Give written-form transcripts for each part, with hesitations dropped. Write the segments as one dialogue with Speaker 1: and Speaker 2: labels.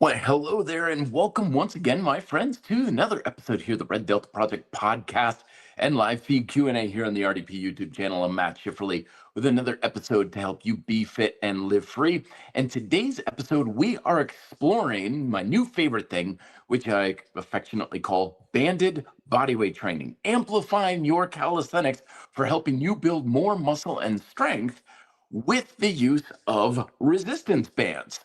Speaker 1: Well, hello there, and welcome once again, my friends, to another episode here, the Red Delta Project podcast and live feed Q&A here on the RDP YouTube channel. I'm Matt Schifferly with another episode to help you be fit and live free. And today's episode, we are exploring my new favorite thing, which I affectionately call banded bodyweight training, amplifying your calisthenics for helping you build more muscle and strength with the use of resistance bands.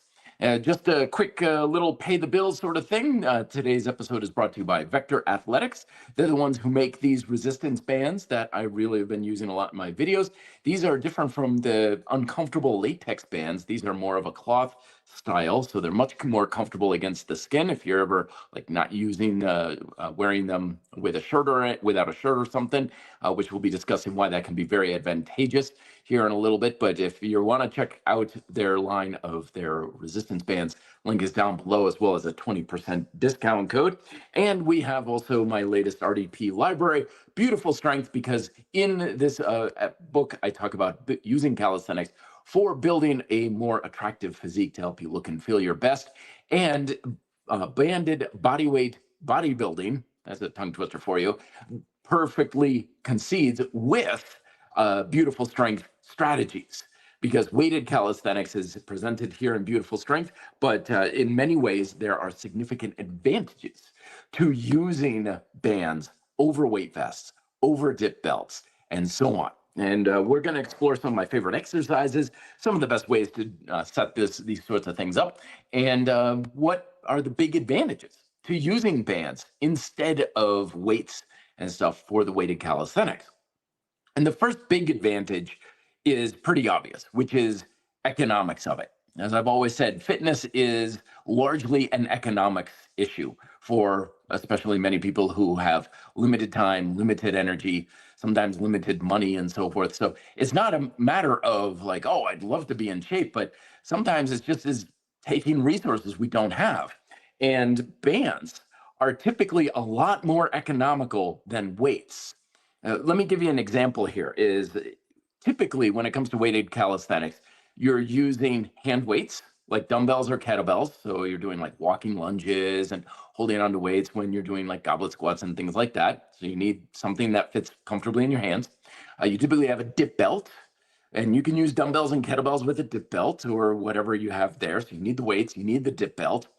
Speaker 1: Just a quick little pay the bills sort of thing. Today's episode is brought to you by Vector Athletics. They're the ones who make these resistance bands that I really have been using a lot in my videos. These are different from the uncomfortable latex bands. These are more of a cloth style, so they're much more comfortable against the skin if you're ever like not using wearing them with a shirt or without a shirt or something, which we'll be discussing why that can be very advantageous here in a little bit. But if you want to check out their line of their resistance bands, link is down below, as well as a 20% discount code. And we have also my latest RDP library, Beautiful Strength, because in this book, I talk about using calisthenics for building a more attractive physique to help you look and feel your best. And banded bodyweight bodybuilding, that's a tongue twister for you, perfectly concedes with Beautiful Strength strategies, because weighted calisthenics is presented here in Beautiful Strength, but in many ways there are significant advantages to using bands over weight vests, over dip belts, and so on. And we're going to explore some of my favorite exercises, some of the best ways to set these sorts of things up, and what are the big advantages to using bands instead of weights and stuff for the weighted calisthenics. And the first big advantage is pretty obvious, which is economics of it. As I've always said, fitness is largely an economics issue for especially many people who have limited time, limited energy, sometimes limited money, and so forth. So it's not a matter of like, oh, I'd love to be in shape, but sometimes it's just is taking resources we don't have. And bands are typically a lot more economical than weights. Let me give you an example here. Is typically when it comes to weighted calisthenics, you're using hand weights like dumbbells or kettlebells. So you're doing like walking lunges and holding onto weights when you're doing like goblet squats and things like that. So you need something that fits comfortably in your hands. You typically have a dip belt, and you can use dumbbells and kettlebells with a dip belt or whatever you have there. So you need the weights, you need the dip belt.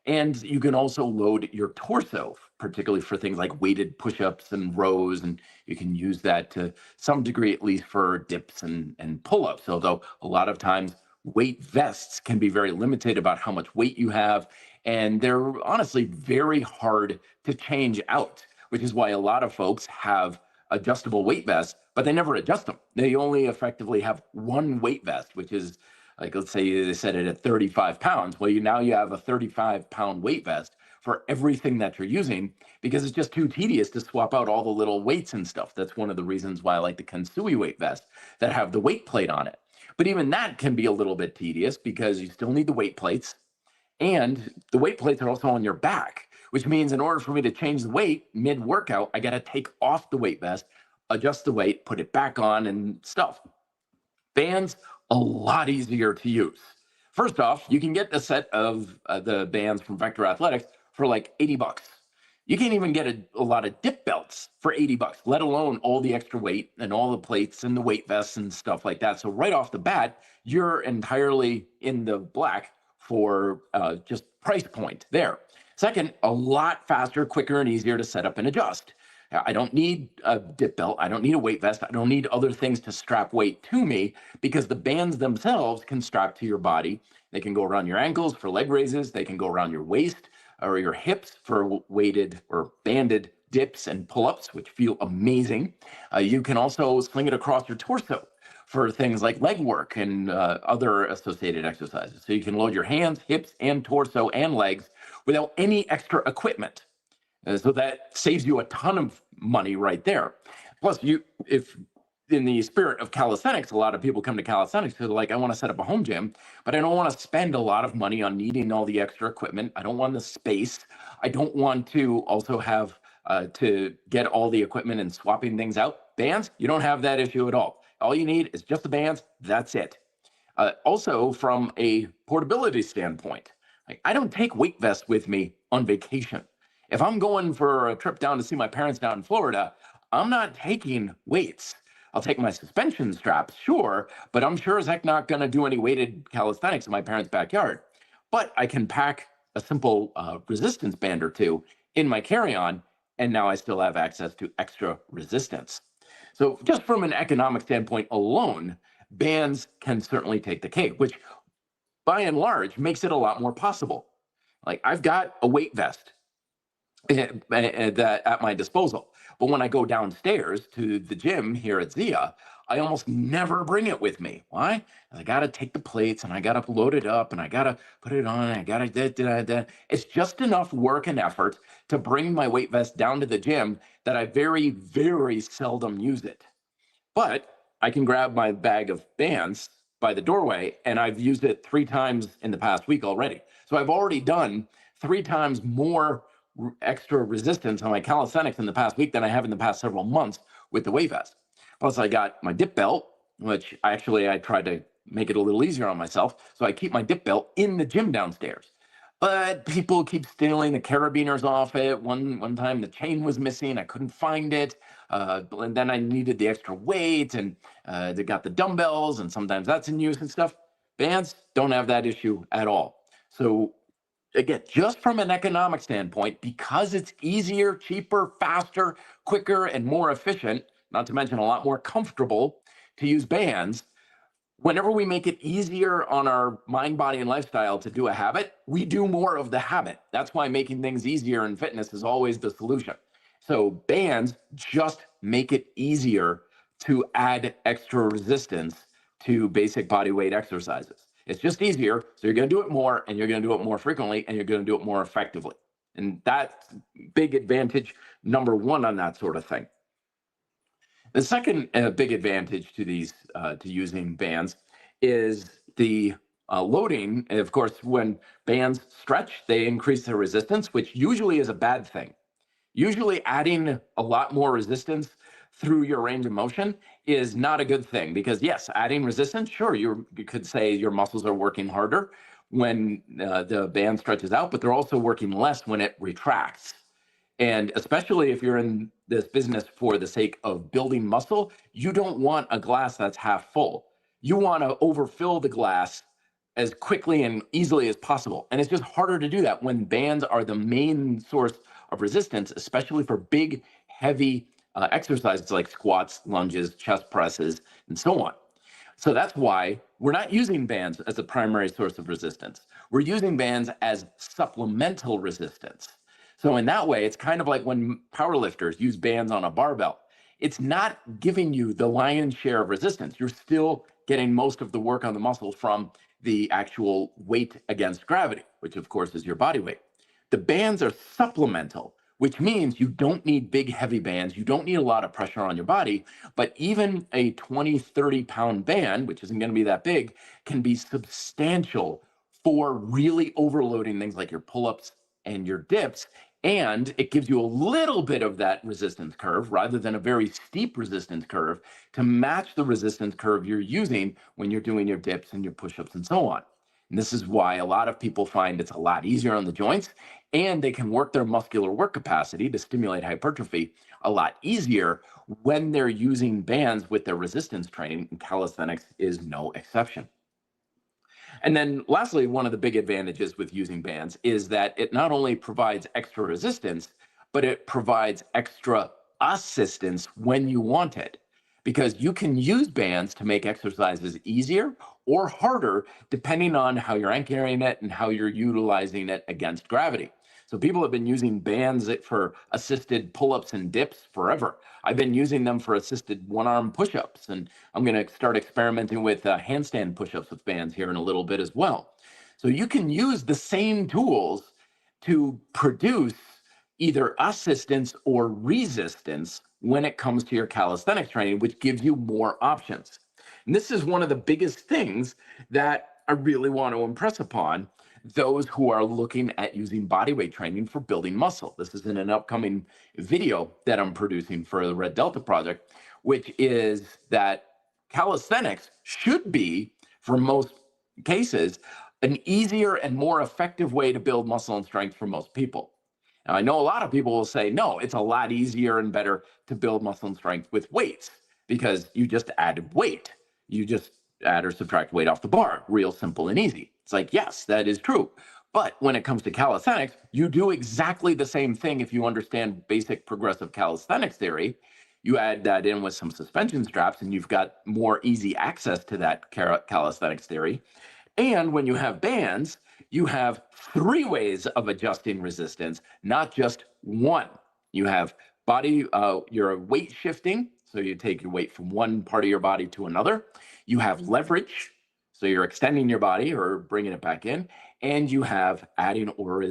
Speaker 1: And you can also load your torso, particularly for things like weighted push-ups and rows, and you can use that to some degree, at least for dips and pull-ups. Although a lot of times weight vests can be very limited about how much weight you have, and they're honestly very hard to change out, which is why a lot of folks have adjustable weight vests, but they never adjust them. They only effectively have one weight vest, which is like, let's say they set it at 35 pounds. Well, now you have a 35-pound weight vest for everything that you're using, because it's just too tedious to swap out all the little weights and stuff. That's one of the reasons why I like the Kensui weight vest that have the weight plate on it. But even that can be a little bit tedious because you still need the weight plates, and the weight plates are also on your back, which means in order for me to change the weight mid-workout, I got to take off the weight vest, adjust the weight, put it back on and stuff. Bands, a lot easier to use. First off, you can get a set of the bands from Vector Athletics for like 80 bucks. You can't even get a lot of dip belts for 80 bucks, let alone all the extra weight and all the plates and the weight vests and stuff like that. So right off the bat, you're entirely in the black for just price point there. Second, a lot faster, quicker, and easier to set up and adjust. I don't need a dip belt. I don't need a weight vest. I don't need other things to strap weight to me, because the bands themselves can strap to your body. They can go around your ankles for leg raises. They can go around your waist or your hips for weighted or banded dips and pull-ups, which feel amazing. You can also sling it across your torso for things like leg work and other associated exercises. So you can load your hands, hips, and torso and legs without any extra equipment. So that saves you a ton of money right there. Plus, if in the spirit of calisthenics, a lot of people come to calisthenics because they're like, I want to set up a home gym, but I don't want to spend a lot of money on needing all the extra equipment. I don't want the space. I don't want to also have to get all the equipment and swapping things out. Bands, you don't have that issue at all. All you need is just the bands. That's it. Also, from a portability standpoint, Like, I don't take weight vests with me on vacation. If I'm going for a trip down to see my parents down in Florida, I'm not taking weights. I'll take my suspension straps, sure, but I'm sure as heck not going to do any weighted calisthenics in my parents' backyard. But I can pack a simple resistance band or two in my carry-on, and now I still have access to extra resistance. So just from an economic standpoint alone, bands can certainly take the cake, which by and large makes it a lot more possible. Like, I've got a weight vest that at my disposal. But when I go downstairs to the gym here at Zia, I almost never bring it with me. Why? I got to take the plates and I got to load it up and I got to put it on. I got to. It's just enough work and effort to bring my weight vest down to the gym that I very, very seldom use it. But I can grab my bag of bands by the doorway, and I've used it 3 times in the past week already. So I've already done 3 times more extra resistance on my calisthenics in the past week than I have in the past several months with the weight vest. Plus, I got my dip belt, which I tried to make it a little easier on myself. So I keep my dip belt in the gym downstairs. But people keep stealing the carabiners off it. One time the chain was missing. I couldn't find it. And then I needed the extra weight, and they got the dumbbells, and sometimes that's in use and stuff. Bands don't have that issue at all. So again, just from an economic standpoint, because it's easier, cheaper, faster, quicker, and more efficient, not to mention a lot more comfortable to use bands, whenever we make it easier on our mind, body, and lifestyle to do a habit, we do more of the habit. That's why making things easier in fitness is always the solution. So bands just make it easier to add extra resistance to basic body weight exercises. It's just easier, so you're going to do it more, and you're going to do it more frequently, and you're going to do it more effectively. And that's big advantage number one on that sort of thing. The second big advantage to these to using bands is the loading. Of course, when bands stretch, they increase their resistance, which usually is a bad thing. Usually adding a lot more resistance through your range of motion is not a good thing, because yes, adding resistance, sure, you could say your muscles are working harder when the band stretches out, but they're also working less when it retracts. And especially if you're in this business for the sake of building muscle, you don't want a glass that's half full. You want to overfill the glass as quickly and easily as possible. And it's just harder to do that when bands are the main source of resistance, especially for big, heavy exercises like squats, lunges, chest presses, and so on. So that's why we're not using bands as a primary source of resistance. We're using bands as supplemental resistance. So in that way, it's kind of like when powerlifters use bands on a barbell. It's not giving you the lion's share of resistance. You're still getting most of the work on the muscle from the actual weight against gravity, which of course is your body weight. The bands are supplemental, which means you don't need big, heavy bands. You don't need a lot of pressure on your body, but even a 20, 30-pound band, which isn't going to be that big, can be substantial for really overloading things like your pull-ups and your dips. And it gives you a little bit of that resistance curve rather than a very steep resistance curve to match the resistance curve you're using when you're doing your dips and your push-ups and so on. And this is why a lot of people find it's a lot easier on the joints, and they can work their muscular work capacity to stimulate hypertrophy a lot easier when they're using bands with their resistance training, and calisthenics is no exception. And then lastly, one of the big advantages with using bands is that it not only provides extra resistance, but it provides extra assistance when you want it. Because you can use bands to make exercises easier or harder, depending on how you're anchoring it and how you're utilizing it against gravity. So people have been using bands for assisted pull-ups and dips forever. I've been using them for assisted one-arm push-ups, and I'm going to start experimenting with handstand push-ups with bands here in a little bit as well. So you can use the same tools to produce either assistance or resistance when it comes to your calisthenics training, which gives you more options. And this is one of the biggest things that I really want to impress upon those who are looking at using bodyweight training for building muscle. This is in an upcoming video that I'm producing for the Red Delta Project, which is that calisthenics should be, for most cases, an easier and more effective way to build muscle and strength for most people. Now, I know a lot of people will say, no, it's a lot easier and better to build muscle and strength with weights because you just added weight. You just add or subtract weight off the bar, real simple and easy. It's like, yes, that is true. But when it comes to calisthenics, you do exactly the same thing if you understand basic progressive calisthenics theory. You add that in with some suspension straps, and you've got more easy access to that calisthenics theory. And when you have bands, you have three ways of adjusting resistance, not just one. You have your weight shifting. So you take your weight from one part of your body to another. You have leverage. So you're extending your body or bringing it back in. And you have adding or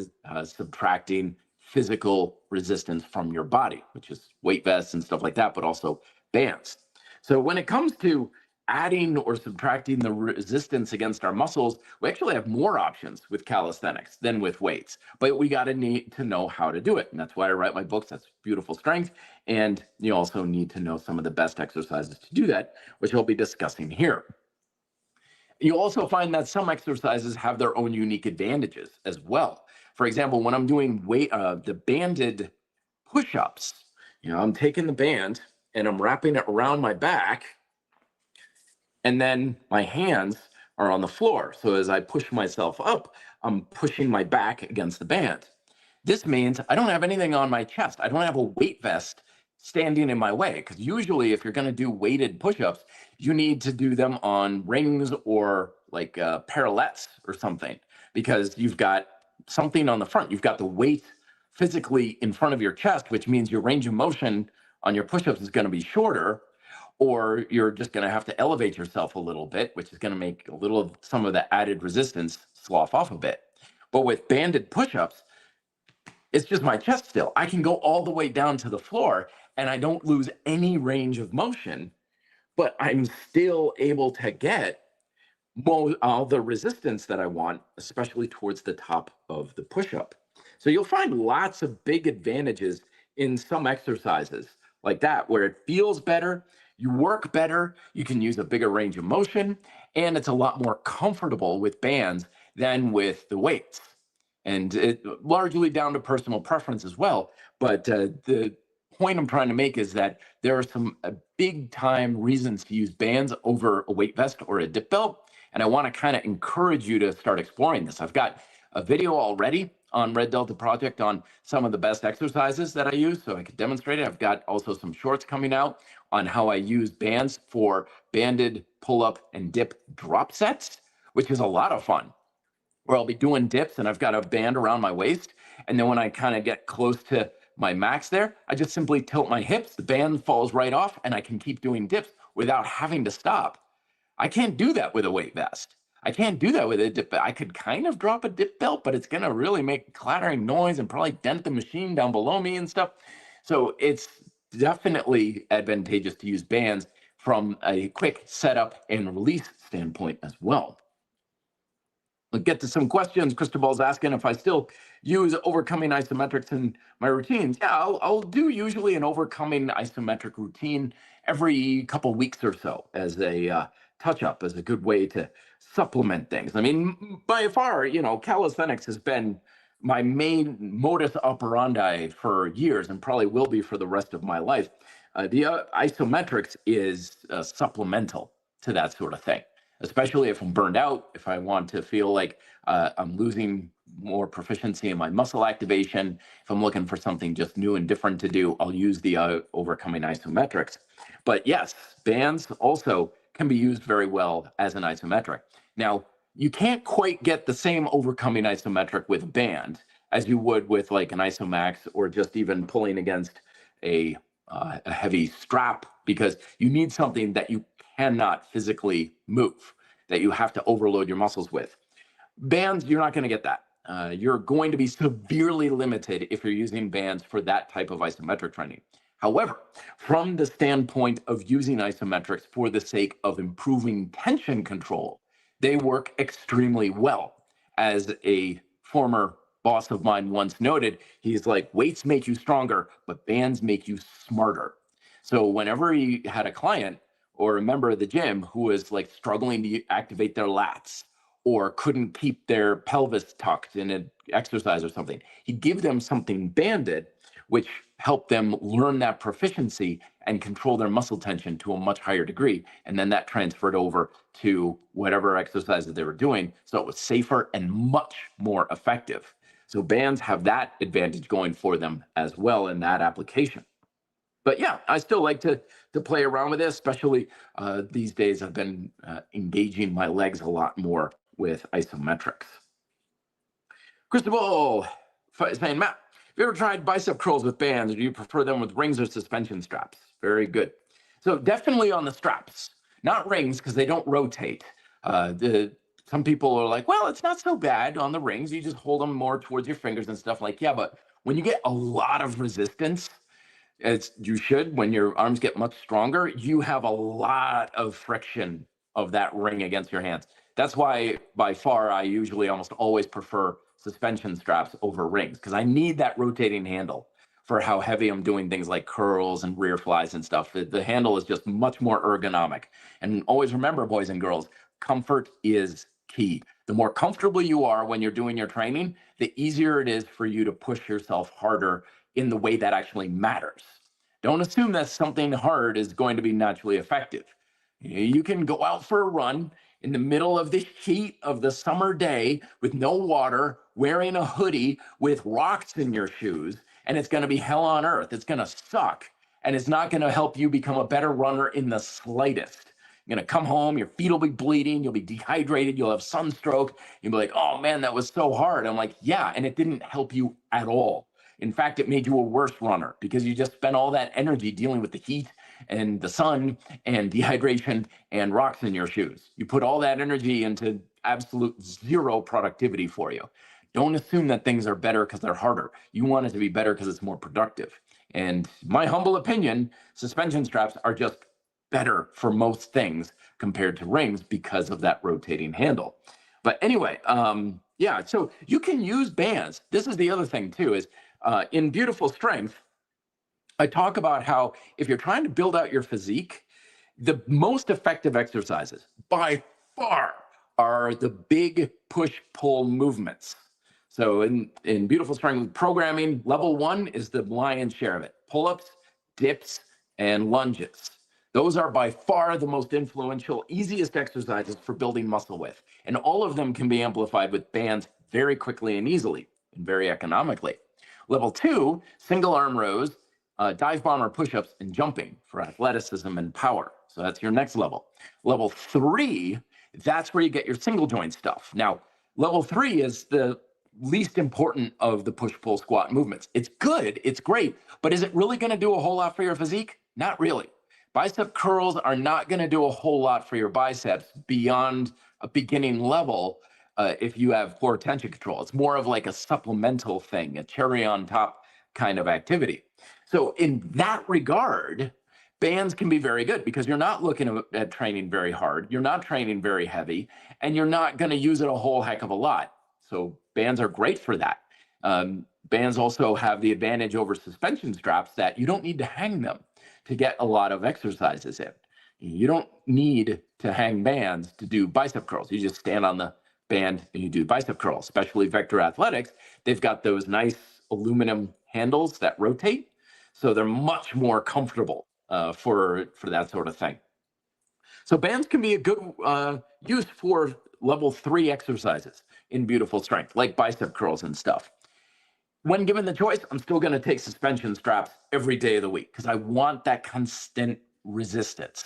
Speaker 1: subtracting physical resistance from your body, which is weight vests and stuff like that, but also bands. So when it comes to adding or subtracting the resistance against our muscles, we actually have more options with calisthenics than with weights, but we got to need to know how to do it. And that's why I write my books. That's Beautiful Strength. And you also need to know some of the best exercises to do that, which I'll be discussing here. You also find that some exercises have their own unique advantages as well. For example, when I'm doing the banded push-ups, I'm taking the band and I'm wrapping it around my back, and then my hands are on the floor. So as I push myself up, I'm pushing my back against the band. This means I don't have anything on my chest. I don't have a weight vest standing in my way, because usually if you're going to do weighted push-ups, you need to do them on rings or like parallettes or something, because you've got something on the front. You've got the weight physically in front of your chest, which means your range of motion on your push-ups is going to be shorter, or you're just going to have to elevate yourself a little bit, which is going to make some of the added resistance slough off a bit. But with banded push-ups, it's just my chest still. I can go all the way down to the floor and I don't lose any range of motion, but I'm still able to get all the resistance that I want, especially towards the top of the push-up. So you'll find lots of big advantages in some exercises like that, where it feels better, you work better, you can use a bigger range of motion, and it's a lot more comfortable with bands than with the weights. And it largely down to personal preference as well. But the point I'm trying to make is that there are some big time reasons to use bands over a weight vest or a dip belt. And I want to kind of encourage you to start exploring this. I've got a video already on Red Delta Project on some of the best exercises that I use, so I could demonstrate it. I've got also some shorts coming out on how I use bands for banded pull-up and dip drop sets, which is a lot of fun, where I'll be doing dips and I've got a band around my waist. And then when I kind of get close to my max there, I just simply tilt my hips, the band falls right off, and I can keep doing dips without having to stop. I can't do that with a weight vest. I can't do that with a dip belt. I could kind of drop a dip belt, but it's going to really make clattering noise and probably dent the machine down below me and stuff. So it's definitely advantageous to use bands from a quick setup and release standpoint as well. We'll get to some questions. Cristobal's asking if I still use overcoming isometrics in my routines. Yeah, I'll do usually an overcoming isometric routine every couple weeks or so as a touch-up, as a good way to supplement things. I mean, by far, calisthenics has been my main modus operandi for years and probably will be for the rest of my life. The isometrics is supplemental to that sort of thing, especially if I'm burned out, if I want to feel like I'm losing more proficiency in my muscle activation. If I'm looking for something just new and different to do, I'll use the overcoming isometrics. But yes, bands also can be used very well as an isometric. Now, you can't quite get the same overcoming isometric with a band as you would with like an Isomax or just even pulling against a heavy strap, because you need something that you cannot physically move, that you have to overload your muscles with. Bands, you're not going to get that. You're going to be severely limited if you're using bands for that type of isometric training. However, from the standpoint of using isometrics for the sake of improving tension control, they work extremely well. As a former boss of mine once noted, he's like, weights make you stronger, but bands make you smarter. So whenever he had a client or a member of the gym who was like struggling to activate their lats, or couldn't keep their pelvis tucked in an exercise or something. He'd give them something banded, which helped them learn that proficiency and control their muscle tension to a much higher degree. And then that transferred over to whatever exercises they were doing. So it was safer and much more effective. So bands have that advantage going for them as well in that application. But yeah, I still like to play around with it, especially these days. I've been engaging my legs a lot more with isometrics. Cristobal is saying, Matt, have you ever tried bicep curls with bands, or do you prefer them with rings or suspension straps? Very good. So definitely on the straps, not rings, because they don't rotate. Some people are like, well, it's not so bad on the rings. You just hold them more towards your fingers and stuff. Like, yeah, but when you get a lot of resistance, as you should, when your arms get much stronger, you have a lot of friction of that ring against your hands. That's why, by far, I usually almost always prefer suspension straps over rings, because I need that rotating handle for how heavy I'm doing things like curls and rear flies and stuff. The handle is just much more ergonomic. And always remember, boys and girls, comfort is key. The more comfortable you are when you're doing your training, the easier it is for you to push yourself harder in the way that actually matters. Don't assume that something hard is going to be naturally effective. You can go out for a run in the middle of the heat of the summer day with no water, wearing a hoodie with rocks in your shoes, and it's going to be hell on earth. It's going to suck, and it's not going to help you become a better runner in the slightest. You're going to come home, your feet will be bleeding, you'll be dehydrated, you'll have sunstroke, you'll be like, oh man, that was so hard. I'm like, yeah, and it didn't help you at all. In fact, it made you a worse runner because you just spent all that energy dealing with the heat and the sun and dehydration and rocks in your shoes. You put all that energy into absolute zero productivity for you. Don't assume that things are better because they're harder. You want it to be better because it's more productive. And my humble opinion, suspension straps are just better for most things compared to rings because of that rotating handle. But anyway, yeah, so you can use bands. This is the other thing too, is in Beautiful Strength, I talk about how if you're trying to build out your physique, the most effective exercises by far are the big push-pull movements. So in Beautiful Strength programming, level 1 is the lion's share of it. Pull-ups, dips, and lunges. Those are by far the most influential, easiest exercises for building muscle with. And all of them can be amplified with bands very quickly and easily and very economically. Level 2, single arm rows, dive bomber push-ups, and jumping for athleticism and power. So that's your next level. Level 3, that's where you get your single joint stuff. Now, level 3 is the least important of the push-pull squat movements. It's good, it's great, but is it really going to do a whole lot for your physique? Not really. Bicep curls are not going to do a whole lot for your biceps beyond a beginning level if you have poor tension control. It's more of like a supplemental thing, a cherry on top kind of activity. So in that regard, bands can be very good because you're not looking at training very hard, you're not training very heavy, and you're not going to use it a whole heck of a lot. So bands are great for that. Bands also have the advantage over suspension straps that you don't need to hang them to get a lot of exercises in. You don't need to hang bands to do bicep curls. You just stand on the band and you do bicep curls, especially Vector Athletics. They've got those nice aluminum handles that rotate. So they're much more comfortable for that sort of thing. So bands can be a good use for level 3 exercises in Beautiful Strength, like bicep curls and stuff. When given the choice, I'm still going to take suspension straps every day of the week because I want that constant resistance,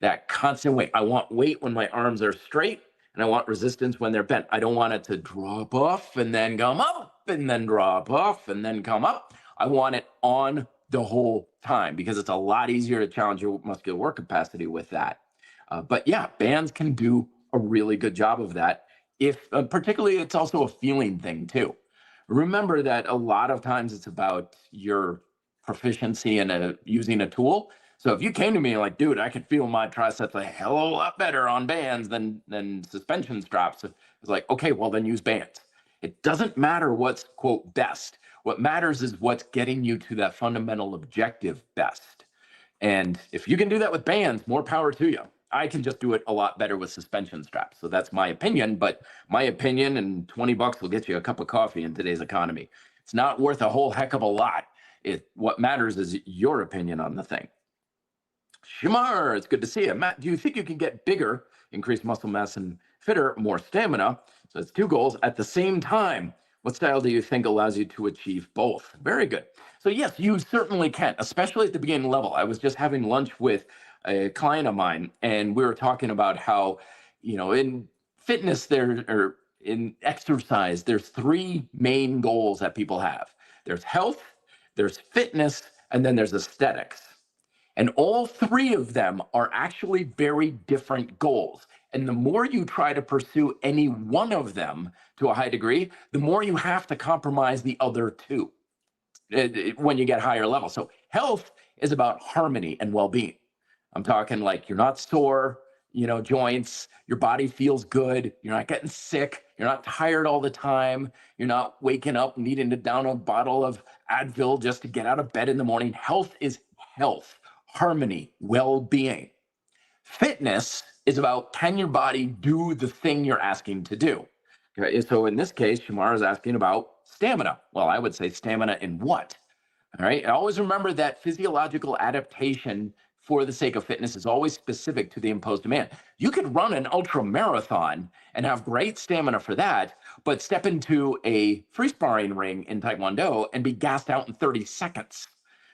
Speaker 1: that constant weight. I want weight when my arms are straight, and I want resistance when they're bent. I don't want it to drop off and then come up and then drop off and then come up. I want it on the whole time because it's a lot easier to challenge your muscular work capacity with that. But yeah, bands can do a really good job of that. If particularly, it's also a feeling thing too. Remember that a lot of times it's about your proficiency in using a tool. So if you came to me like, dude, I could feel my triceps a hell of a lot better on bands than suspension straps, it's like, okay, well then use bands. It doesn't matter what's, quote, best. What matters is what's getting you to that fundamental objective best. And if you can do that with bands, more power to you. I can just do it a lot better with suspension straps. So that's my opinion, but my opinion and 20 bucks will get you a cup of coffee in today's economy. It's not worth a whole heck of a lot. What matters is your opinion on the thing. Shamar, it's good to see you. Matt, do you think you can get bigger, increase muscle mass and fitter, more stamina? So it's two goals at the same time. What style do you think allows you to achieve both? Very good. So yes, you certainly can, especially at the beginning level. I was just having lunch with a client of mine, and we were talking about how, in fitness or in exercise, there's three main goals that people have. There's health, there's fitness, and then there's aesthetics. And all three of them are actually very different goals. And the more you try to pursue any one of them to a high degree, the more you have to compromise the other two when you get higher levels. So health is about harmony and well-being. I'm talking like you're not sore, joints, your body feels good, you're not getting sick, you're not tired all the time, you're not waking up needing to down a bottle of Advil just to get out of bed in the morning. Health is health, harmony, well-being. Fitness is about, can your body do the thing you're asking to do? Okay, so in this case, Shamar is asking about stamina. Well, I would say stamina in what? All right. And always remember that physiological adaptation for the sake of fitness is always specific to the imposed demand. You could run an ultra marathon and have great stamina for that, but step into a free sparring ring in Taekwondo and be gassed out in 30 seconds.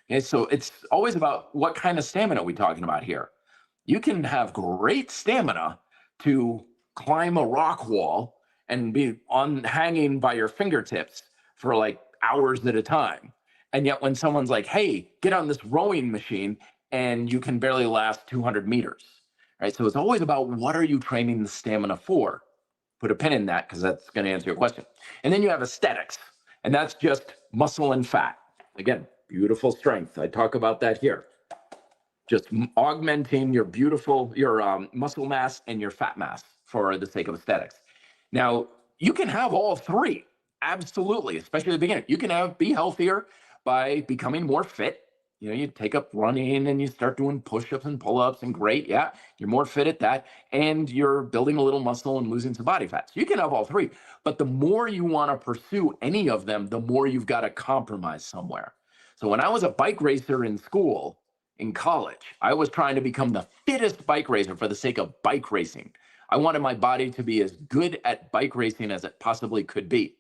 Speaker 1: Okay, so it's always about what kind of stamina are we talking about here. You can have great stamina to climb a rock wall and be hanging by your fingertips for like hours at a time. And yet when someone's like, hey, get on this rowing machine, and you can barely last 200 meters, right? So it's always about what are you training the stamina for? Put a pin in that because that's going to answer your question. And then you have aesthetics, and that's just muscle and fat. Again, beautiful strength. I talk about that here. Just augmenting your muscle mass and your fat mass for the sake of aesthetics. Now, you can have all three, absolutely, especially at the beginning. You can be healthier by becoming more fit. You take up running and you start doing push-ups and pull-ups, and great, yeah, you're more fit at that, and you're building a little muscle and losing some body fat. So you can have all three, but the more you want to pursue any of them, the more you've got to compromise somewhere. So when I was a bike racer in school, in college, I was trying to become the fittest bike racer for the sake of bike racing. I wanted my body to be as good at bike racing as it possibly could be.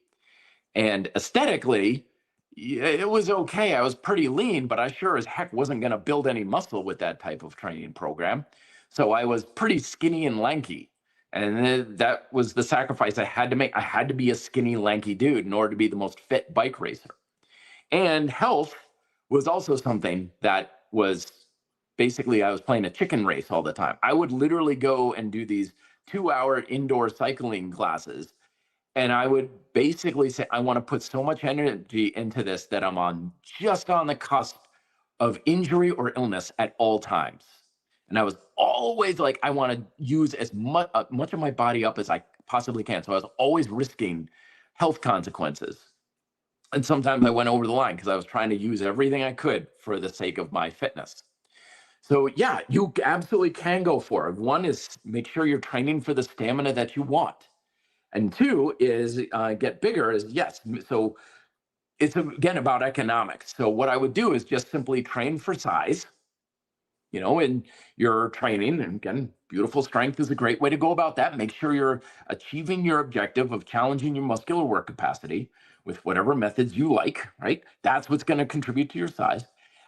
Speaker 1: And aesthetically, it was okay. I was pretty lean, but I sure as heck wasn't going to build any muscle with that type of training program. So I was pretty skinny and lanky. And that was the sacrifice I had to make. I had to be a skinny, lanky dude in order to be the most fit bike racer. And health was also something that was basically, I was playing a chicken race all the time. I would literally go and do these 2-hour indoor cycling classes. And I would basically say, I want to put so much energy into this that I'm just on the cusp of injury or illness at all times. And I was always like, I want to use as much of my body up as I possibly can. So I was always risking health consequences. And sometimes I went over the line because I was trying to use everything I could for the sake of my fitness. So yeah, you absolutely can go for it. One is make sure you're training for the stamina that you want. And two is get bigger is yes. So it's again about economics. So what I would do is just simply train for size, in your training. And again, beautiful strength is a great way to go about that. Make sure you're achieving your objective of challenging your muscular work capacity with whatever methods you like, right? That's what's going to contribute to your size.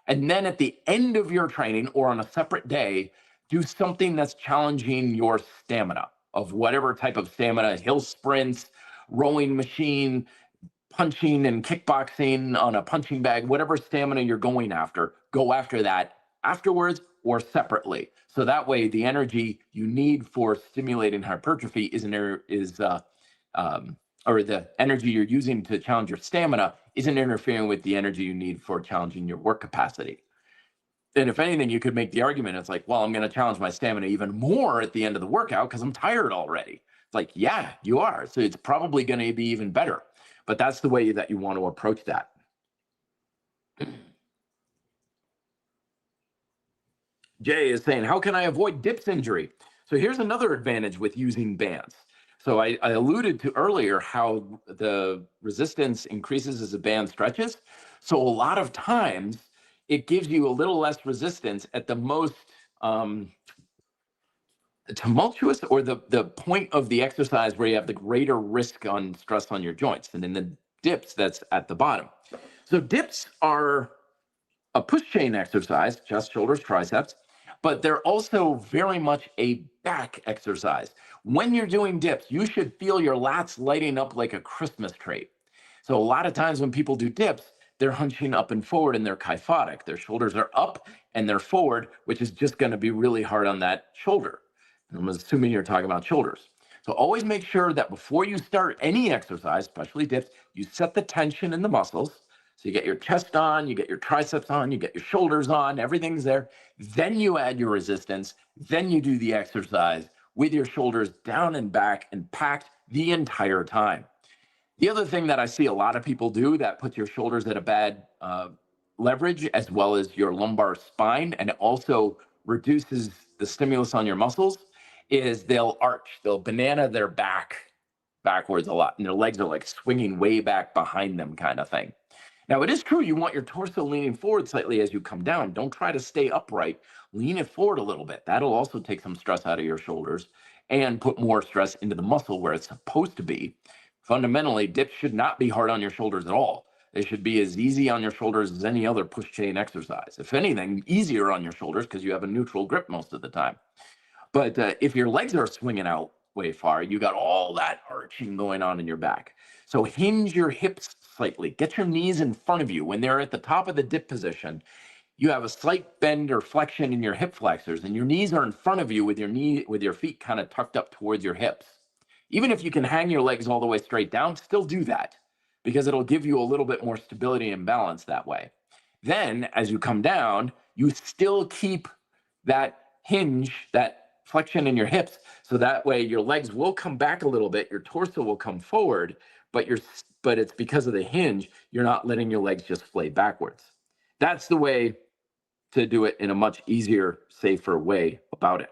Speaker 1: And then at the end of your training or on a separate day, do something that's challenging your stamina of whatever type of stamina, hill sprints, rowing machine, punching and kickboxing on a punching bag, whatever stamina you're going after, go after that afterwards or separately. So that way the energy you need for stimulating hypertrophy or the energy you're using to challenge your stamina isn't interfering with the energy you need for challenging your work capacity. And if anything, you could make the argument, it's like, well, I'm going to challenge my stamina even more at the end of the workout because I'm tired already. It's like, yeah, you are. So it's probably going to be even better. But that's the way that you want to approach that. Jay is saying, how can I avoid dips injury? So here's another advantage with using bands. So I alluded to earlier how the resistance increases as the band stretches. So a lot of times it gives you a little less resistance at the most tumultuous or the point of the exercise where you have the greater risk on stress on your joints. And in the dips, that's at the bottom. So dips are a push chain exercise, chest, shoulders, triceps, but they're also very much a back exercise. When you're doing dips, you should feel your lats lighting up like a Christmas tree. So a lot of times when people do dips, they're hunching up and forward and they're kyphotic. Their shoulders are up and they're forward, which is just going to be really hard on that shoulder. I'm assuming you're talking about shoulders. So always make sure that before you start any exercise, especially dips, you set the tension in the muscles. So you get your chest on, you get your triceps on, you get your shoulders on, everything's there. Then you add your resistance. Then you do the exercise with your shoulders down and back and packed the entire time. The other thing that I see a lot of people do that puts your shoulders at a bad leverage, as well as your lumbar spine, and it also reduces the stimulus on your muscles, is they'll arch, they'll banana their back backwards a lot, and their legs are like swinging way back behind them kind of thing. Now, it is true you want your torso leaning forward slightly as you come down. Don't try to stay upright. Lean it forward a little bit. That'll also take some stress out of your shoulders and put more stress into the muscle where it's supposed to be. Fundamentally, dips should not be hard on your shoulders at all. They should be as easy on your shoulders as any other push chain exercise. If anything, easier on your shoulders because you have a neutral grip most of the time. But if your legs are swinging out way far, you got all that arching going on in your back. So hinge your hips slightly. Get your knees in front of you. When they're at the top of the dip position, you have a slight bend or flexion in your hip flexors, and your knees are in front of you with your feet kind of tucked up towards your hips. Even if you can hang your legs all the way straight down, still do that because it'll give you a little bit more stability and balance that way. Then, as you come down, you still keep that hinge, that flexion in your hips, so that way your legs will come back a little bit, your torso will come forward, but it's because of the hinge, you're not letting your legs just splay backwards. That's the way to do it in a much easier, safer way about it.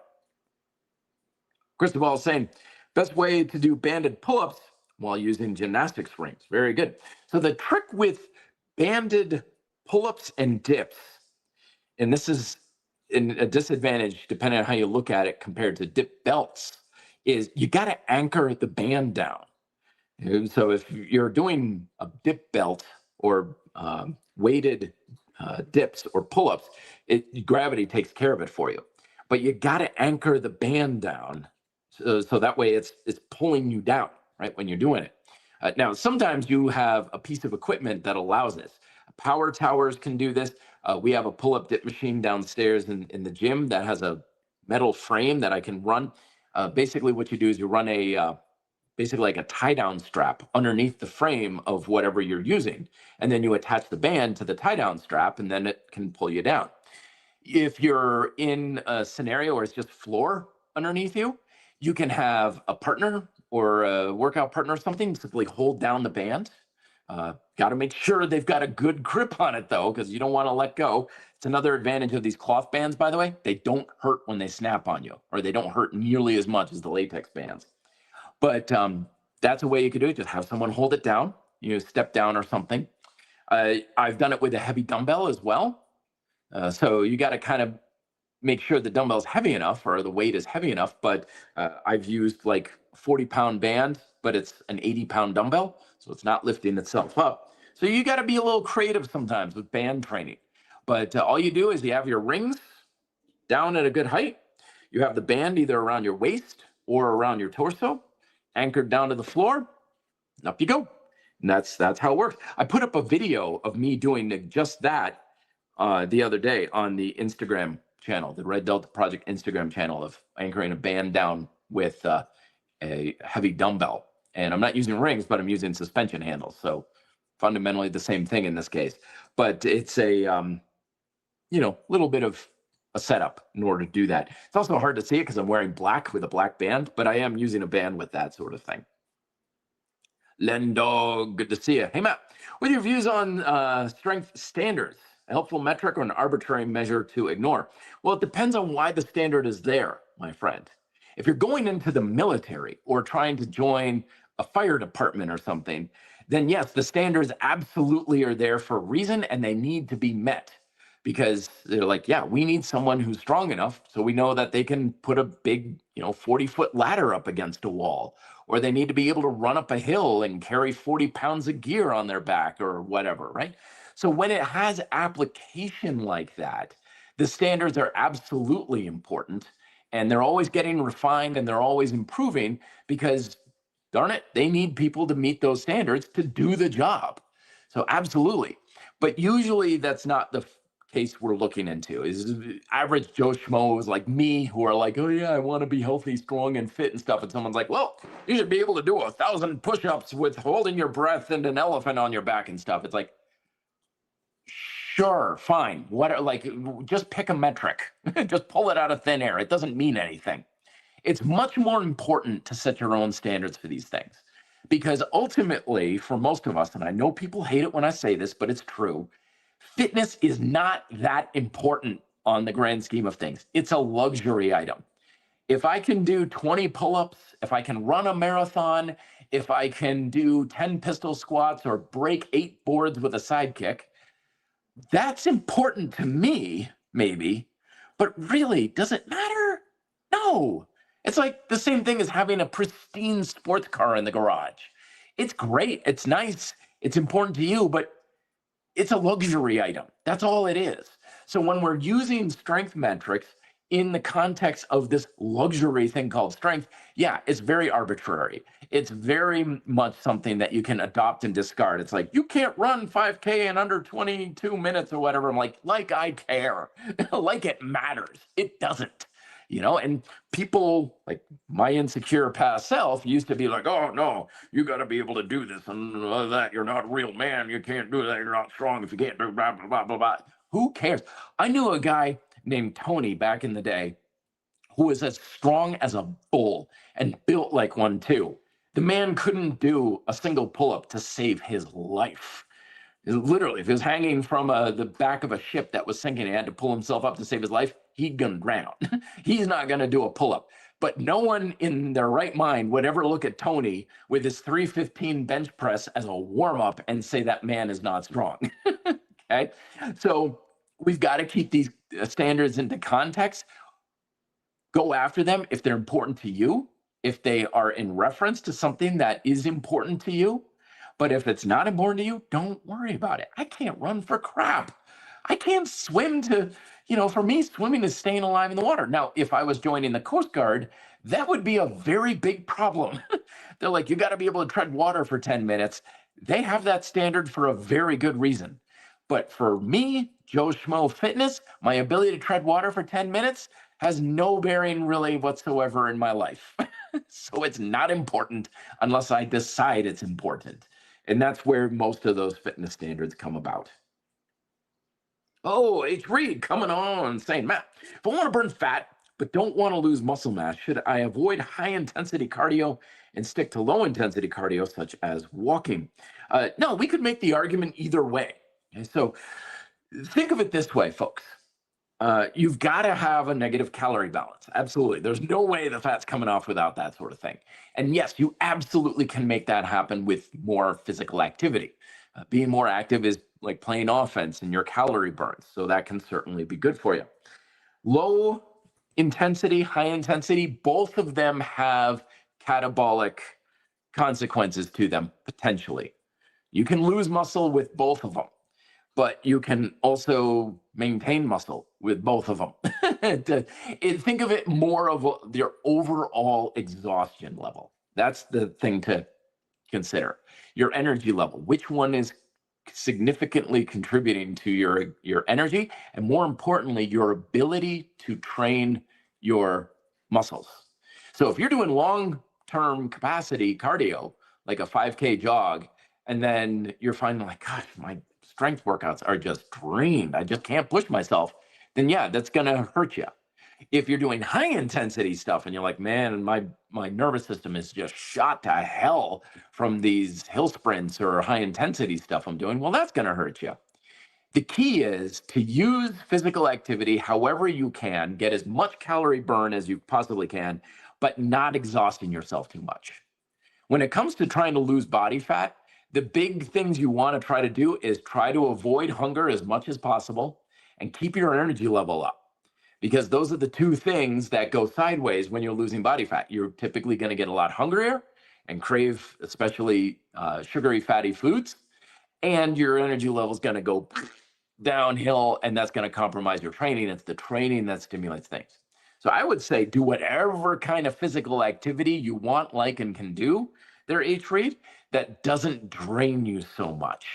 Speaker 1: Cristobal is saying, best way to do banded pull-ups while using gymnastics rings. Very good. So the trick with banded pull-ups and dips, and this is a disadvantage depending on how you look at it compared to dip belts, is you got to anchor the band down. And so if you're doing a dip belt or weighted dips or pull-ups, gravity takes care of it for you. But you got to anchor the band down so that way it's pulling you down, right, when you're doing it. Now, sometimes you have a piece of equipment that allows this. Power towers can do this. We have a pull-up dip machine downstairs in the gym that has a metal frame that I can run. Basically, what you do is you run basically like a tie-down strap underneath the frame of whatever you're using, and then you attach the band to the tie-down strap, and then it can pull you down. If you're in a scenario where it's just floor underneath you, you can have a partner or a workout partner or something simply hold down the band. Got to make sure they've got a good grip on it, though, because you don't want to let go. It's another advantage of these cloth bands, by the way. They don't hurt when they snap on you, or they don't hurt nearly as much as the latex bands. But that's a way you could do it. Just have someone hold it down, step down or something. I've done it with a heavy dumbbell as well. So you got to kind of make sure the dumbbell's heavy enough or the weight is heavy enough. But I've used like 40-pound band, but it's an 80-pound dumbbell. So it's not lifting itself up. So you got to be a little creative sometimes with band training. But all you do is you have your rings down at a good height. You have the band either around your waist or around your torso, anchored down to the floor, and up you go. And that's how it works. I put up a video of me doing just that the other day on the Instagram channel, the Red Delta Project Instagram channel, of anchoring a band down with a heavy dumbbell. And I'm not using rings, but I'm using suspension handles. So fundamentally the same thing in this case. But it's a, little bit of a setup in order to do that. It's also hard to see it because I'm wearing black with a black band, but I am using a band with that sort of thing. Lendo, good to see you. Hey, Matt, what are your views on strength standards? a helpful metric or an arbitrary measure to ignore? Well, it depends on why the standard is there, my friend. If you're going into the military or trying to join a fire department or something, then yes, the standards absolutely are there for a reason and they need to be met because they're like, yeah, we need someone who's strong enough so we know that they can put a big, 40-foot ladder up against a wall, or they need to be able to run up a hill and carry 40 pounds of gear on their back or whatever, right? So when it has application like that, the standards are absolutely important and they're always getting refined and they're always improving because darn it, they need people to meet those standards to do the job. So absolutely. But usually that's not the case we're looking into. Is average Joe Schmoes like me who are like, oh yeah, I want to be healthy, strong, and fit and stuff. And someone's like, well, you should be able to do 1,000 push-ups with holding your breath and an elephant on your back and stuff. It's like, sure, fine. Just pick a metric. Just pull it out of thin air. It doesn't mean anything. It's much more important to set your own standards for these things because ultimately, for most of us, and I know people hate it when I say this, but it's true, fitness is not that important on the grand scheme of things. It's a luxury item. If I can do 20 pull-ups, if I can run a marathon, if I can do 10 pistol squats or break 8 boards with a side kick, that's important to me, maybe, but really, does it matter? No. It's like the same thing as having a pristine sports car in the garage. It's great. It's nice. It's important to you, but it's a luxury item. That's all it is. So when we're using strength metrics in the context of this luxury thing called strength, yeah, it's very arbitrary. It's very much something that you can adopt and discard. It's like, you can't run 5K in under 22 minutes or whatever. I'm like I care, like it matters. It doesn't. And people like my insecure past self used to be like, oh, no, you got to be able to do this and that. You're not a real man. You can't do that. You're not strong if you can't do blah, blah, blah, blah, blah. Who cares? I knew a guy named Tony back in the day who was as strong as a bull and built like one too. The man couldn't do a single pull-up to save his life. Literally, if he was hanging from the back of a ship that was sinking, he had to pull himself up to save his life, he'd gonna drown. He's not gonna do a pull-up. But no one in their right mind would ever look at Tony with his 315 bench press as a warm-up and say that man is not strong. Okay? So we've got to keep these standards into context. Go after them if they're important to you, if they are in reference to something that is important to you. But if it's not important to you, don't worry about it. I can't run for crap. I can't swim for me, swimming is staying alive in the water. Now, if I was joining the Coast Guard, that would be a very big problem. They're like, you got to be able to tread water for 10 minutes. They have that standard for a very good reason. But for me, Joe Schmo Fitness, my ability to tread water for 10 minutes has no bearing really whatsoever in my life. So it's not important unless I decide it's important. And that's where most of those fitness standards come about. Oh, H. Reed coming on saying, Matt, if I want to burn fat but don't want to lose muscle mass, should I avoid high-intensity cardio and stick to low-intensity cardio, such as walking? No, we could make the argument either way. Okay, so think of it this way, folks. You've got to have a negative calorie balance. Absolutely. There's no way the fat's coming off without that sort of thing. And yes, you absolutely can make that happen with more physical activity. Being more active is like playing offense in your calorie burns. So that can certainly be good for you. Low intensity, high intensity, both of them have catabolic consequences to them, potentially. You can lose muscle with both of them, but you can also maintain muscle with both of them. Think of it more of your overall exhaustion level. That's the thing to consider. Your energy level, which one is significantly contributing to your energy, and more importantly, your ability to train your muscles. So if you're doing long-term capacity cardio, like a 5K jog, and then you're finding like, gosh, my strength workouts are just drained, I just can't push myself, then yeah, that's gonna hurt you. If you're doing high intensity stuff and you're like, man, my nervous system is just shot to hell from these hill sprints or high intensity stuff I'm doing, well, that's gonna hurt you. The key is to use physical activity however you can, get as much calorie burn as you possibly can, but not exhausting yourself too much. When it comes to trying to lose body fat, the big things you want to try to do is try to avoid hunger as much as possible and keep your energy level up. Because those are the two things that go sideways when you're losing body fat. You're typically going to get a lot hungrier and crave especially sugary, fatty foods, and your energy level is going to go downhill, and that's going to compromise your training. It's the training that stimulates things. So I would say do whatever kind of physical activity you want, like, and can do there, H-Read, that doesn't drain you so much.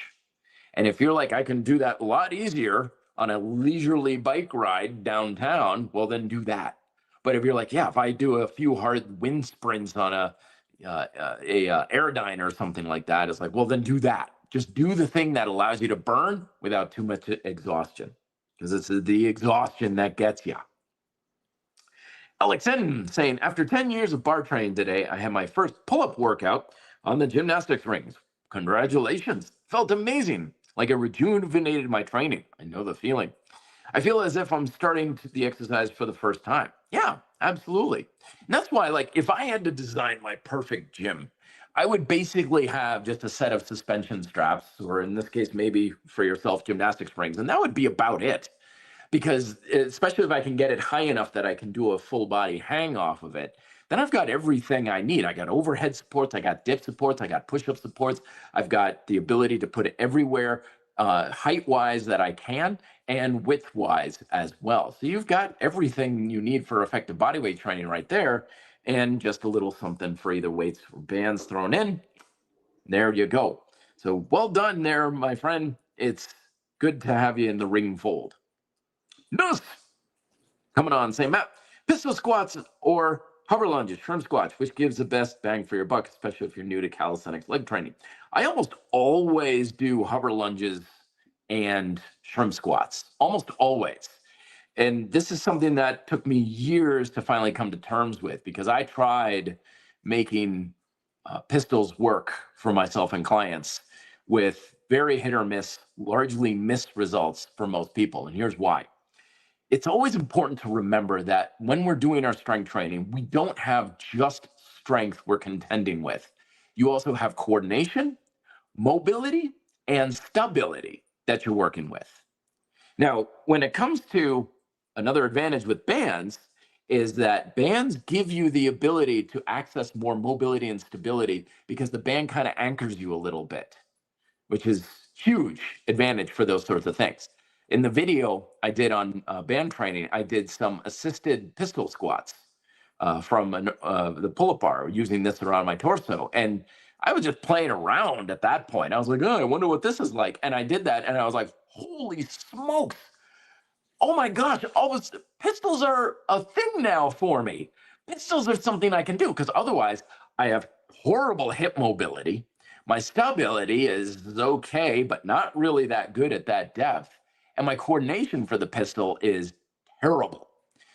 Speaker 1: And if you're like, I can do that a lot easier on a leisurely bike ride downtown, well, then do that. But if you're like, yeah, if I do a few hard wind sprints on a Airdyne or something like that, it's like, well, then do that. Just do the thing that allows you to burn without too much exhaustion, because it's the exhaustion that gets you. Alex N saying, after 10 years of bar training today, I had my first pull-up workout on the gymnastics rings. Congratulations. Felt amazing. Like it rejuvenated my training. I know the feeling. I feel as if I'm starting the exercise for the first time. Yeah, absolutely. And that's why, like, if I had to design my perfect gym, I would basically have just a set of suspension straps, or in this case, maybe for yourself, gymnastics rings, and that would be about it. Because especially if I can get it high enough that I can do a full body hang off of it, then I've got everything I need. I got overhead supports, I got dip supports, I got push-up supports, I've got the ability to put it everywhere, height-wise that I can, and width-wise as well. So you've got everything you need for effective bodyweight training right there, and just a little something for either weights or bands thrown in. There you go. So well done there, my friend. It's good to have you in the ring fold. Nus! Coming on, say, Matt, pistol squats or hover lunges, shrimp squats, which gives the best bang for your buck, especially if you're new to calisthenics leg training? I almost always do hover lunges and shrimp squats, almost always. And this is something that took me years to finally come to terms with, because I tried making pistols work for myself and clients with very hit or miss, largely missed results for most people. And here's why. It's always important to remember that when we're doing our strength training, we don't have just strength we're contending with. You also have coordination, mobility, and stability that you're working with. Now, when it comes to another advantage with bands, is that bands give you the ability to access more mobility and stability, because the band kind of anchors you a little bit, which is huge advantage for those sorts of things. In the video I did on band training, I did some assisted pistol squats from the pull-up bar using this around my torso. And I was just playing around at that point. I was like, oh, I wonder what this is like. And I did that, and I was like, holy smokes. Oh my gosh, pistols are a thing now for me. Pistols are something I can do, because otherwise I have horrible hip mobility. My stability is okay, but not really that good at that depth. And my coordination for the pistol is terrible.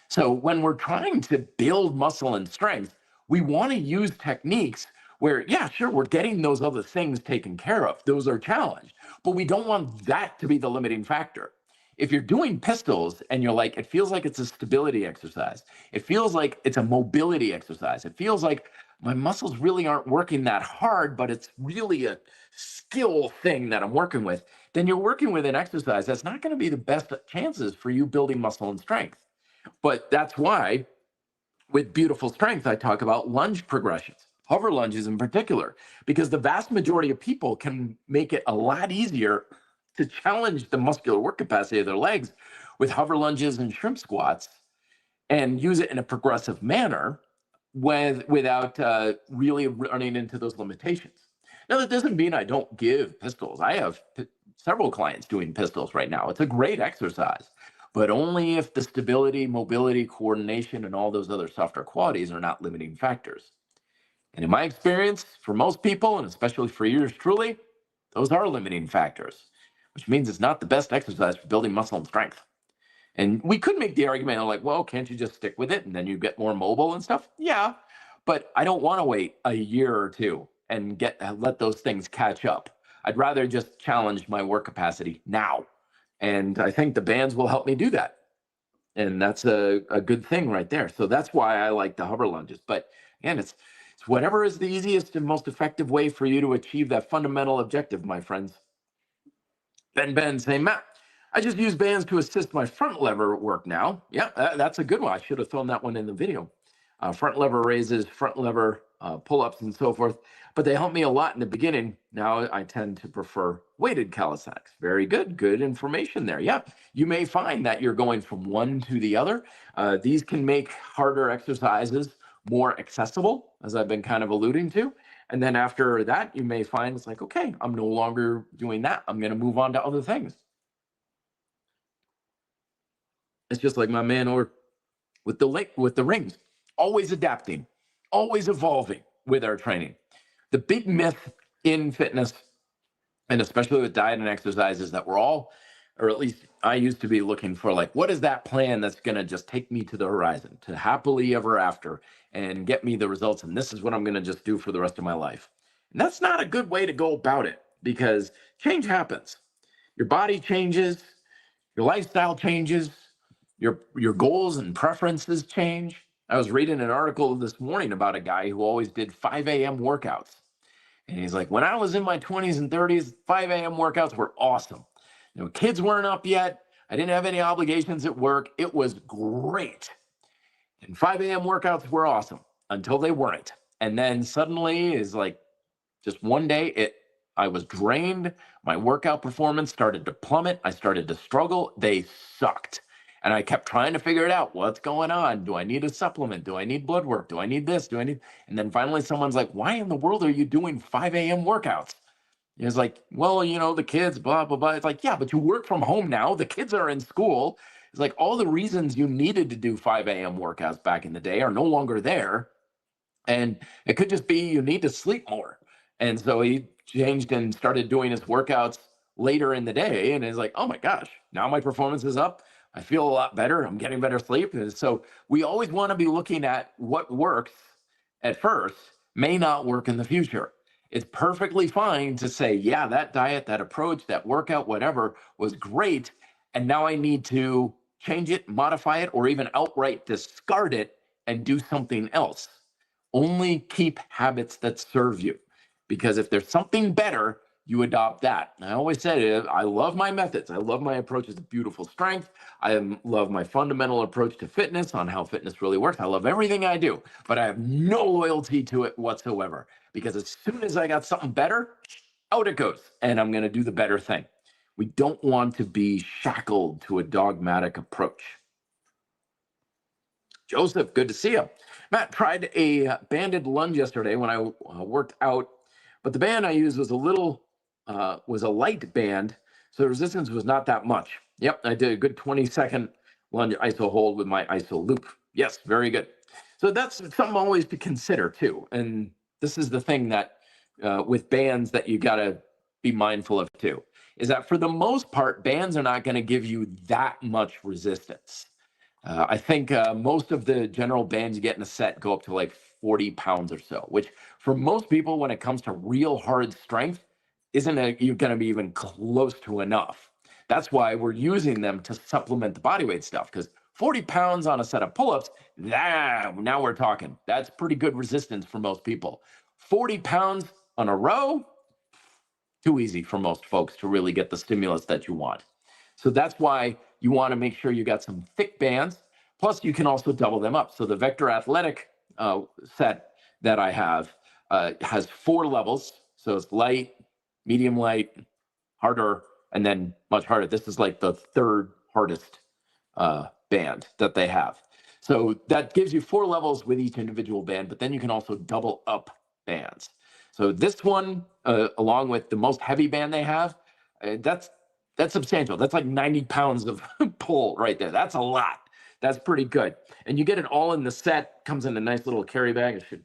Speaker 1: So when we're trying to build muscle and strength, we want to use techniques where, yeah, sure, we're getting those other things taken care of. Those are challenged, but we don't want that to be the limiting factor. If you're doing pistols and you're like, it feels like it's a stability exercise, it feels like it's a mobility exercise, it feels like my muscles really aren't working that hard, but it's really a skill thing that I'm working with, then you're working with an exercise that's not going to be the best chances for you building muscle and strength. But that's why with Beautiful Strength, I talk about lunge progressions, hover lunges in particular, because the vast majority of people can make it a lot easier to challenge the muscular work capacity of their legs with hover lunges and shrimp squats, and use it in a progressive manner without really running into those limitations. Now, that doesn't mean I don't give pistols. I have several clients doing pistols right now. It's a great exercise, but only if the stability, mobility, coordination, and all those other softer qualities are not limiting factors. And in my experience, for most people, and especially for yours truly, those are limiting factors, which means it's not the best exercise for building muscle and strength. And we could make the argument of like, well, can't you just stick with it and then you get more mobile and stuff? Yeah, but I don't want to wait a year or two and let those things catch up. I'd rather just challenge my work capacity now And I think the bands will help me do that. And that's a good thing right there. So that's why I like the hover lunges. But again, it's whatever is the easiest and most effective way for you to achieve that fundamental objective, my friends. Ben saying, Matt, I just use bands to assist my front lever work now. Yeah, that's a good one. I should have thrown that one in the video. Front lever raises, front lever pull-ups and so forth. But they help me a lot in the beginning. Now I tend to prefer weighted calisthenics. Very good. Good information there. Yeah, you may find that you're going from one to the other. These can make harder exercises more accessible, as I've been kind of alluding to. And then after that, you may find it's like, okay, I'm no longer doing that. I'm going to move on to other things. It's just like my man or with the rings, always adapting, always evolving with our training. The big myth in fitness, and especially with diet and exercise, is that we're all, or at least I used to be looking for, like, what is that plan that's going to just take me to the horizon, to happily ever after, and get me the results, and this is what I'm going to just do for the rest of my life. And that's not a good way to go about it, because change happens. Your body changes, your lifestyle changes, your goals and preferences change. I was reading an article this morning about a guy who always did 5 a.m. workouts. And he's like, when I was in my 20s and 30s, 5 a.m. workouts were awesome. You know, kids weren't up yet. I didn't have any obligations at work. It was great. And 5 a.m. workouts were awesome until they weren't. And then suddenly is like just one day I was drained. My workout performance started to plummet. I started to struggle. They sucked. And I kept trying to figure it out. What's going on? Do I need a supplement? Do I need blood work? Do I need this? And then finally someone's like, why in the world are you doing 5 a.m. workouts? And it's like, well, you know, the kids, blah, blah, blah. It's like, yeah, but you work from home now. The kids are in school. It's like all the reasons you needed to do 5 a.m. workouts back in the day are no longer there. And it could just be you need to sleep more. And so he changed and started doing his workouts later in the day. And it's like, oh my gosh, now my performance is up. I feel a lot better. I'm getting better sleep. And so we always want to be looking at what works at first may not work in the future. It's perfectly fine to say, yeah, that diet, that approach, that workout, whatever was great. And now I need to change it, modify it, or even outright discard it and do something else. Only keep habits that serve you. Because if there's something better, you adopt that. And I always said, I love my methods. I love my approaches to beautiful strength. I love my fundamental approach to fitness, on how fitness really works. I love everything I do, but I have no loyalty to it whatsoever. Because as soon as I got something better, out it goes. And I'm going to do the better thing. We don't want to be shackled to a dogmatic approach. Joseph, good to see you. Matt, tried a banded lunge yesterday when I worked out, but the band I used was a light band, so the resistance was not that much. Yep, I did a good 20-second lunge iso hold with my iso loop. Yes, very good. So that's something always to consider too. And this is the thing that with bands that you got to be mindful of too, is that for the most part, bands are not going to give you that much resistance. I think most of the general bands you get in a set go up to like 40 pounds or so, which for most people, when it comes to real hard strength, isn't you're going to be even close to enough. That's why we're using them to supplement the bodyweight stuff, because 40 pounds on a set of pull-ups, now we're talking. That's pretty good resistance for most people. 40 pounds on a row, too easy for most folks to really get the stimulus that you want. So that's why you want to make sure you got some thick bands. Plus, you can also double them up. So the Vector Athletic set that I have has 4 levels. So it's light, medium light, harder, and then much harder. This is like the 3rd hardest band that they have. So that gives you 4 levels with each individual band, but then you can also double up bands. So this one, along with the most heavy band they have, that's substantial. That's like 90 pounds of pull right there. That's a lot. That's pretty good. And you get it all in the set. Comes in a nice little carry bag. I should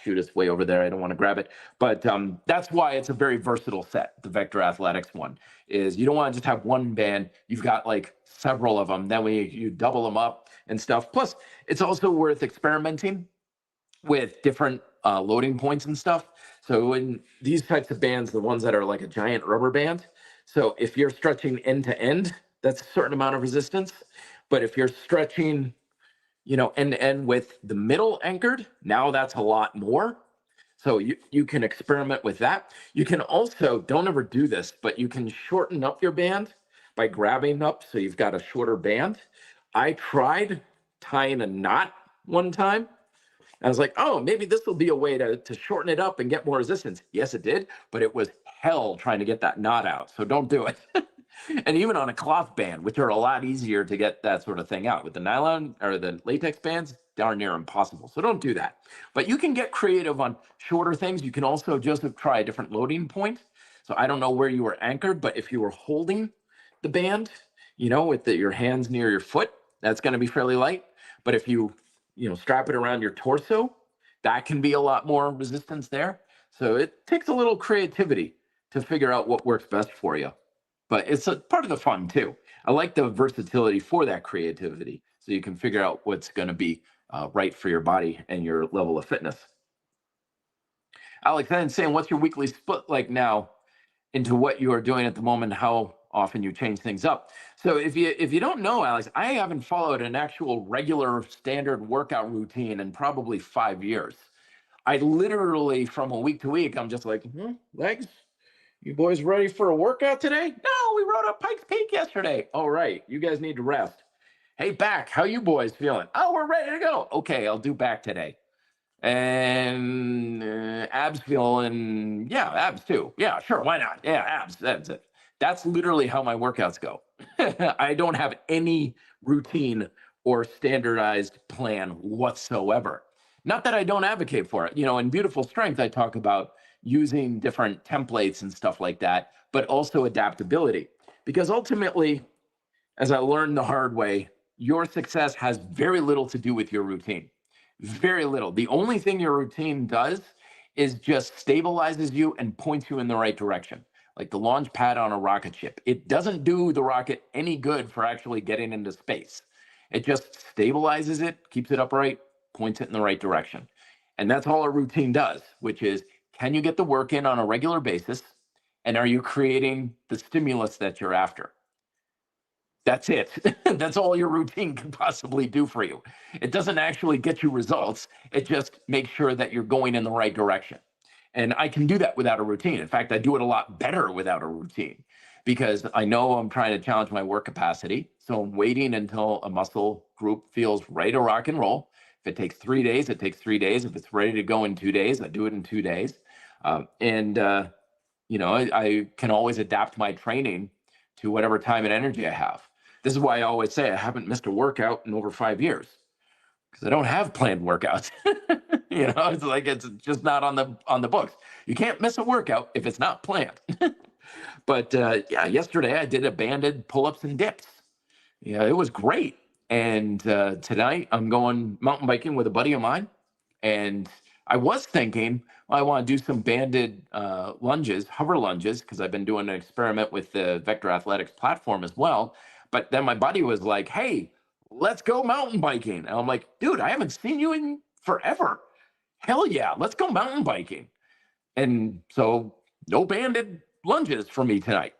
Speaker 1: shoot, it's way over there. I don't want to grab it. But that's why it's a very versatile set. The Vector Athletics one is you don't want to just have one band. You've got like several of them. Then you double them up and stuff. Plus, it's also worth experimenting with different loading points and stuff. So in these types of bands, the ones that are like a giant rubber band, so if you're stretching end to end, that's a certain amount of resistance. But if you're stretching, end to end with the middle anchored, now that's a lot more. So you can experiment with that. You can also, don't ever do this, but you can shorten up your band by grabbing up so you've got a shorter band. I tried tying a knot one time. I was like, oh, maybe this will be a way to shorten it up and get more resistance. Yes, it did, but it was hell trying to get that knot out. So don't do it. And even on a cloth band, which are a lot easier to get that sort of thing out, with the nylon or the latex bands, darn near impossible. So don't do that. But you can get creative on shorter things. You can also just try a different loading point. So I don't know where you were anchored, but if you were holding the band, with your hands near your foot, that's going to be fairly light. But if you strap it around your torso, that can be a lot more resistance there. So it takes a little creativity to figure out what works best for you. But it's a part of the fun too. I like the versatility for that creativity, so you can figure out what's going to be right for your body and your level of fitness. Alex, I'm saying, what's your weekly split like now into what you are doing at the moment? How often you change things up? So if you don't know, Alex, I haven't followed an actual regular standard workout routine in probably 5 years. I literally, from a week to week, I'm just like, legs, you boys ready for a workout today? No, we rode up Pikes Peak yesterday. All right, you guys need to rest. Hey, back, how you boys feeling? Oh, we're ready to go. Okay, I'll do back today. And abs feeling, yeah, abs too. Yeah, sure, why not? Yeah, abs, that's it. That's literally how my workouts go. I don't have any routine or standardized plan whatsoever. Not that I don't advocate for it. In Beautiful Strength, I talk about using different templates and stuff like that, but also adaptability. Because ultimately, as I learned the hard way, your success has very little to do with your routine. Very little. The only thing your routine does is just stabilizes you and points you in the right direction, like the launch pad on a rocket ship. It doesn't do the rocket any good for actually getting into space. It just stabilizes it, keeps it upright, points it in the right direction. And that's all a routine does, which is, can you get the work in on a regular basis? And are you creating the stimulus that you're after? That's it. That's all your routine can possibly do for you. It doesn't actually get you results. It just makes sure that you're going in the right direction. And I can do that without a routine. In fact, I do it a lot better without a routine because I know I'm trying to challenge my work capacity. So I'm waiting until a muscle group feels ready to rock and roll. If it takes 3 days, it takes 3 days. If it's ready to go in 2 days, I do it in 2 days. I can always adapt my training to whatever time and energy I have. This is why I always say I haven't missed a workout in over 5 years because I don't have planned workouts. It's like it's just not on the books. You can't miss a workout if it's not planned. But yesterday I did a banded pull-ups and dips. Yeah, it was great. And tonight I'm going mountain biking with a buddy of mine. And I was thinking, well, I want to do some banded lunges, hover lunges, because I've been doing an experiment with the Vector Athletics platform as well. But then my buddy was like, hey, let's go mountain biking. And I'm like, dude, I haven't seen you in forever. Hell yeah, let's go mountain biking. And so no banded lunges for me tonight,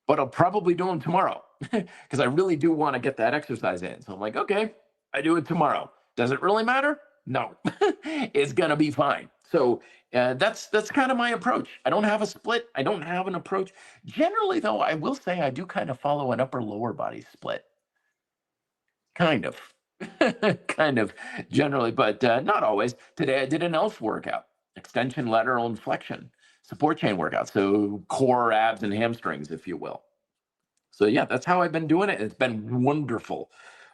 Speaker 1: but I'll probably do them tomorrow because I really do want to get that exercise in. So I'm like, okay, I do it tomorrow. Does it really matter? No, it's going to be fine. So that's kind of my approach. I don't have a split. I don't have an approach. Generally, though, I will say I do kind of follow an upper lower body split. Kind of. Kind of generally, but not always. Today I did an ELF workout, extension, lateral, and flexion, support chain workout. So core, abs, and hamstrings, if you will. So yeah, that's how I've been doing it. It's been wonderful.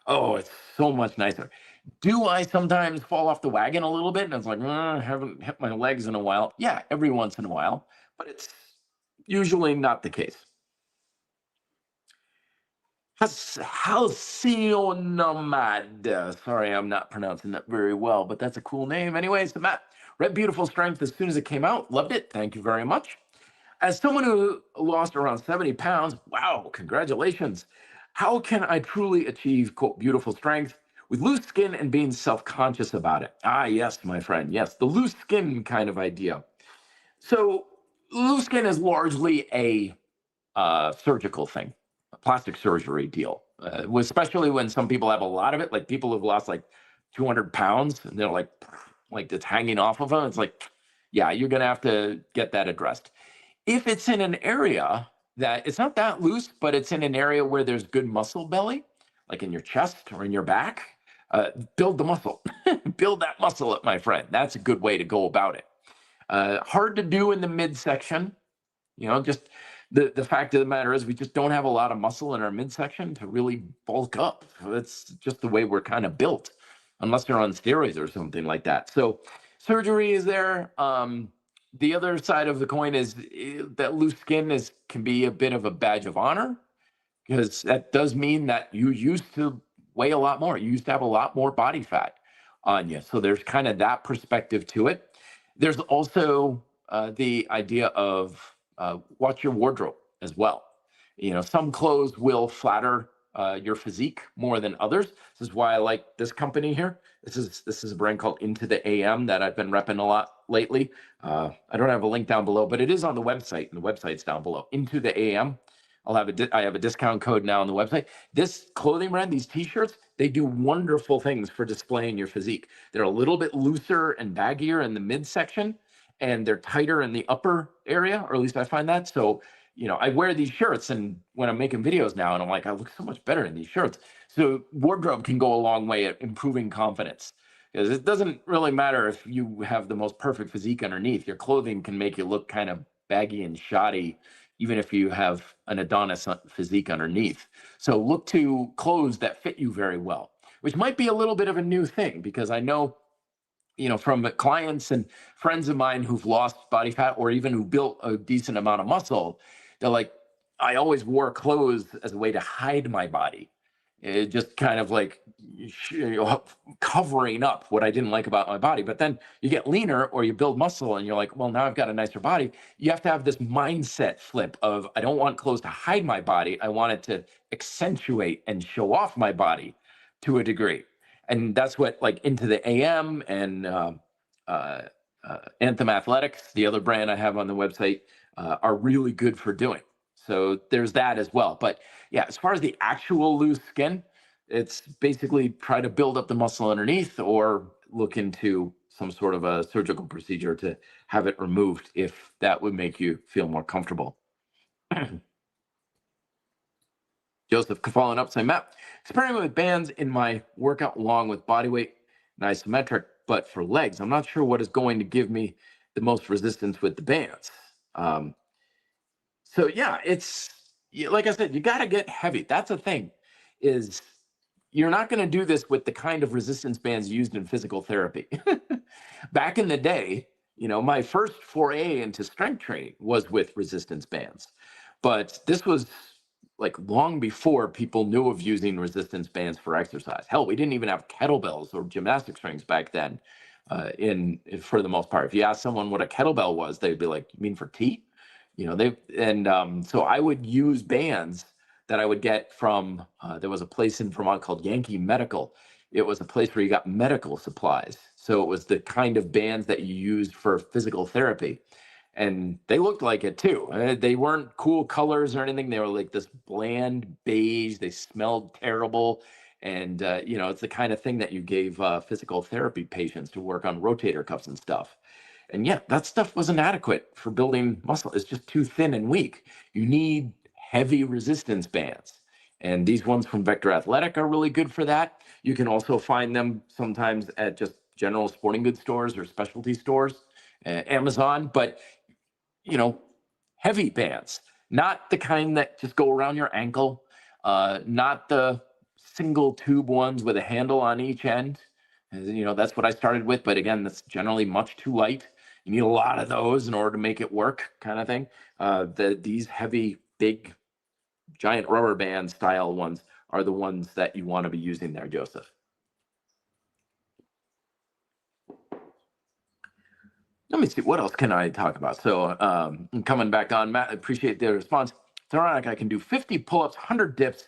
Speaker 1: Oh, it's so much nicer. Do I sometimes fall off the wagon a little bit? And it's like, I haven't hit my legs in a while. Yeah, every once in a while, but it's usually not the case. Halcyonomad. Sorry, I'm not pronouncing that very well, but that's a cool name. Anyways, the Matt read Beautiful Strength as soon as it came out. Loved it. Thank you very much. As someone who lost around 70 pounds, wow, congratulations. How can I truly achieve, quote, beautiful strength with loose skin and being self-conscious about it? Ah, yes, my friend. Yes, the loose skin kind of idea. So loose skin is largely a surgical thing, a plastic surgery deal, especially when some people have a lot of it, like people who've lost like 200 pounds and they're like it's hanging off of them. It's like, yeah, you're going to have to get that addressed. If it's in an area that it's not that loose, but it's in an area where there's good muscle belly, like in your chest or in your back, build the muscle, build that muscle up, my friend. That's a good way to go about it. Hard to do in the midsection. Just the fact of the matter is we just don't have a lot of muscle in our midsection to really bulk up. That's just the way we're kind of built, unless they're on steroids or something like that. So surgery is there. The other side of the coin is that loose skin can be a bit of a badge of honor, because that does mean that you used to weigh a lot more. You used to have a lot more body fat on you. So there's kind of that perspective to it. There's also the idea of watch your wardrobe as well. Some clothes will flatter your physique more than others. This is why I like this company here. This is a brand called Into the AM that I've been repping a lot lately. I don't have a link down below, but it is on the website, and the website's down below. Into the AM. I have a discount code now on the website. This clothing brand, these t-shirts, they do wonderful things for displaying your physique. They're a little bit looser and baggier in the midsection, and they're tighter in the upper area, or at least I find that. So, I wear these shirts, and when I'm making videos now, and I'm like, I look so much better in these shirts. So wardrobe can go a long way at improving confidence, because it doesn't really matter if you have the most perfect physique underneath. Your clothing can make you look kind of baggy and shoddy, even if you have an Adonis physique underneath. So look to clothes that fit you very well, which might be a little bit of a new thing, because I know, from clients and friends of mine who've lost body fat or even who built a decent amount of muscle, they're like, I always wore clothes as a way to hide my body. It just kind of like covering up what I didn't like about my body. But then you get leaner or you build muscle and you're like, well, now I've got a nicer body. You have to have this mindset flip of, I don't want clothes to hide my body. I want it to accentuate and show off my body to a degree. And that's what like Into the AM and Anthem Athletics, the other brand I have on the website, are really good for doing. So there's that as well. But yeah, as far as the actual loose skin, it's basically try to build up the muscle underneath or look into some sort of a surgical procedure to have it removed if that would make you feel more comfortable. Joseph following up saying, Matt, experimenting with bands in my workout along with body weight and isometric, but for legs, I'm not sure what is going to give me the most resistance with the bands. So yeah, like I said, you got to get heavy. That's the thing, is you're not going to do this with the kind of resistance bands used in physical therapy. Back in the day, my first foray into strength training was with resistance bands, but this was like long before people knew of using resistance bands for exercise. Hell, we didn't even have kettlebells or gymnastic rings back then. For the most part, if you ask someone what a kettlebell was, they'd be like, "You mean for tea?" So I would use bands that I would get from, there was a place in Vermont called Yankee Medical. It was a place where you got medical supplies. So it was the kind of bands that you used for physical therapy. And they looked like it too. They weren't cool colors or anything. They were like this bland beige. They smelled terrible. And, it's the kind of thing that you gave physical therapy patients to work on rotator cuffs and stuff. And yeah, that stuff wasn't adequate for building muscle. It's just too thin and weak. You need heavy resistance bands. And these ones from Vector Athletic are really good for that. You can also find them sometimes at just general sporting goods stores or specialty stores, Amazon. But, heavy bands, not the kind that just go around your ankle, not the single tube ones with a handle on each end. That's what I started with. But again, that's generally much too light. You need a lot of those in order to make it work, kind of thing. These heavy, big, giant rubber band style ones are the ones that you want to be using there, Joseph. Let me see, what else can I talk about? So coming back on, Matt, I appreciate the response. It's ironic, I can do 50 pull-ups, 100 dips,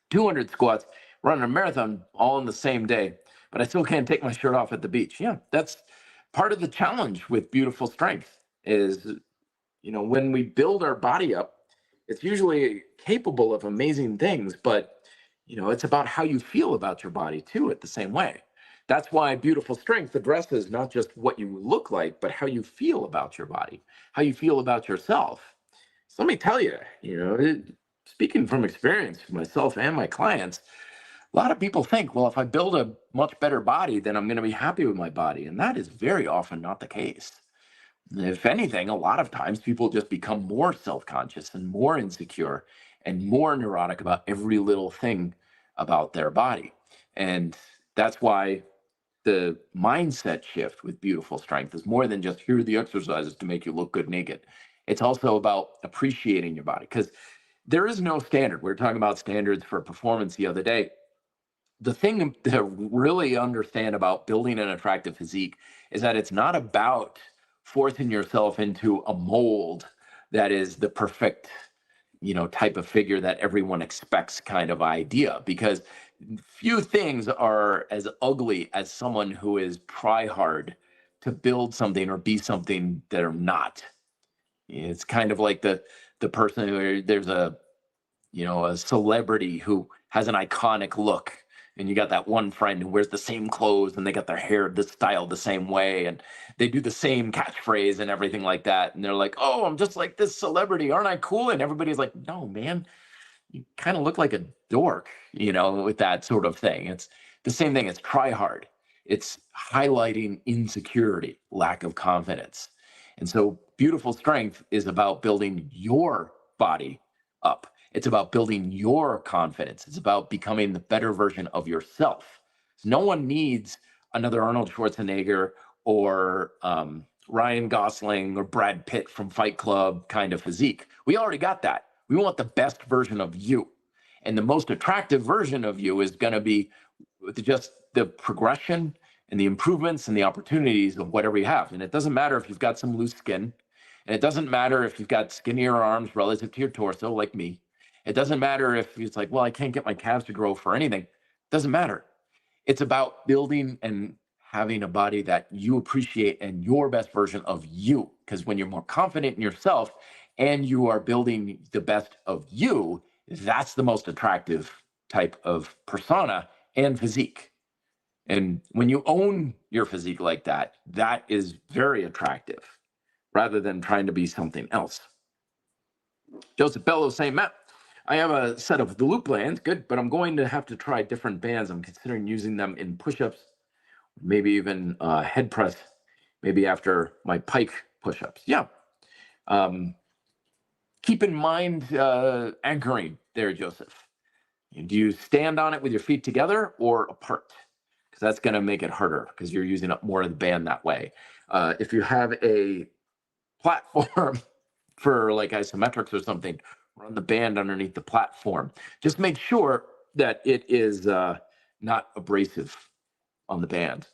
Speaker 1: 200 squats, run a marathon all in the same day, but I still can't take my shirt off at the beach. Yeah, that's part of the challenge with beautiful strength.
Speaker 2: is, when we build our body up, it's usually capable of amazing things, but it's about how you feel about your body too, at the same way. That's why beautiful strength addresses not just what you look like, but how you feel about your body, how you feel about yourself. So let me tell you, speaking from experience for myself and my clients, a lot of people think, well, if I build a much better body, then I'm going to be happy with my body. And that is very often not the case. If anything, a lot of times people just become more self-conscious and more insecure and more neurotic about every little thing about their body. And that's why the mindset shift with beautiful strength is more than just here are the exercises to make you look good naked. It's also about appreciating your body, because there is no standard. We were talking about standards for performance the other day. The thing to really understand about building an attractive physique is that it's not about forcing yourself into a mold that is the perfect, type of figure that everyone expects kind of idea, because few things are as ugly as someone who is try hard to build something or be something that are not. It's kind of like the person who there's a celebrity who has an iconic look, and you got that one friend who wears the same clothes and they got their hair the style the same way and they do the same catchphrase and everything like that, and they're like, oh, I'm just like this celebrity, aren't I cool? And everybody's like, no man, you kind of look like a dork, with that sort of thing. It's the same thing. It's try hard. It's highlighting insecurity, lack of confidence. And so beautiful strength is about building your body up. It's about building your confidence. It's about becoming the better version of yourself. So no one needs another Arnold Schwarzenegger or Ryan Gosling or Brad Pitt from Fight Club kind of physique. We already got that. We want the best version of you. And the most attractive version of you is going to be just the progression and the improvements and the opportunities of whatever you have. And it doesn't matter if you've got some loose skin. And it doesn't matter if you've got skinnier arms relative to your torso, like me. It doesn't matter if it's like, well, I can't get my calves to grow for anything. It doesn't matter. It's about building and having a body that you appreciate and your best version of you. Because when you're more confident in yourself and you are building the best of you, that's the most attractive type of persona and physique. And when you own your physique like that, that is very attractive rather than trying to be something else. Joseph Bellows saying, Matt, I have a set of the loop bands, good, but I'm going to have to try different bands. I'm considering using them in push-ups, maybe even head press, maybe after my pike push-ups. Yeah. Keep in mind anchoring there, Joseph. Do you stand on it with your feet together or apart? Because that's going to make it harder because you're using up more of the band that way. If you have a platform for like isometrics or something, run the band underneath the platform. Just make sure that it is not abrasive on the band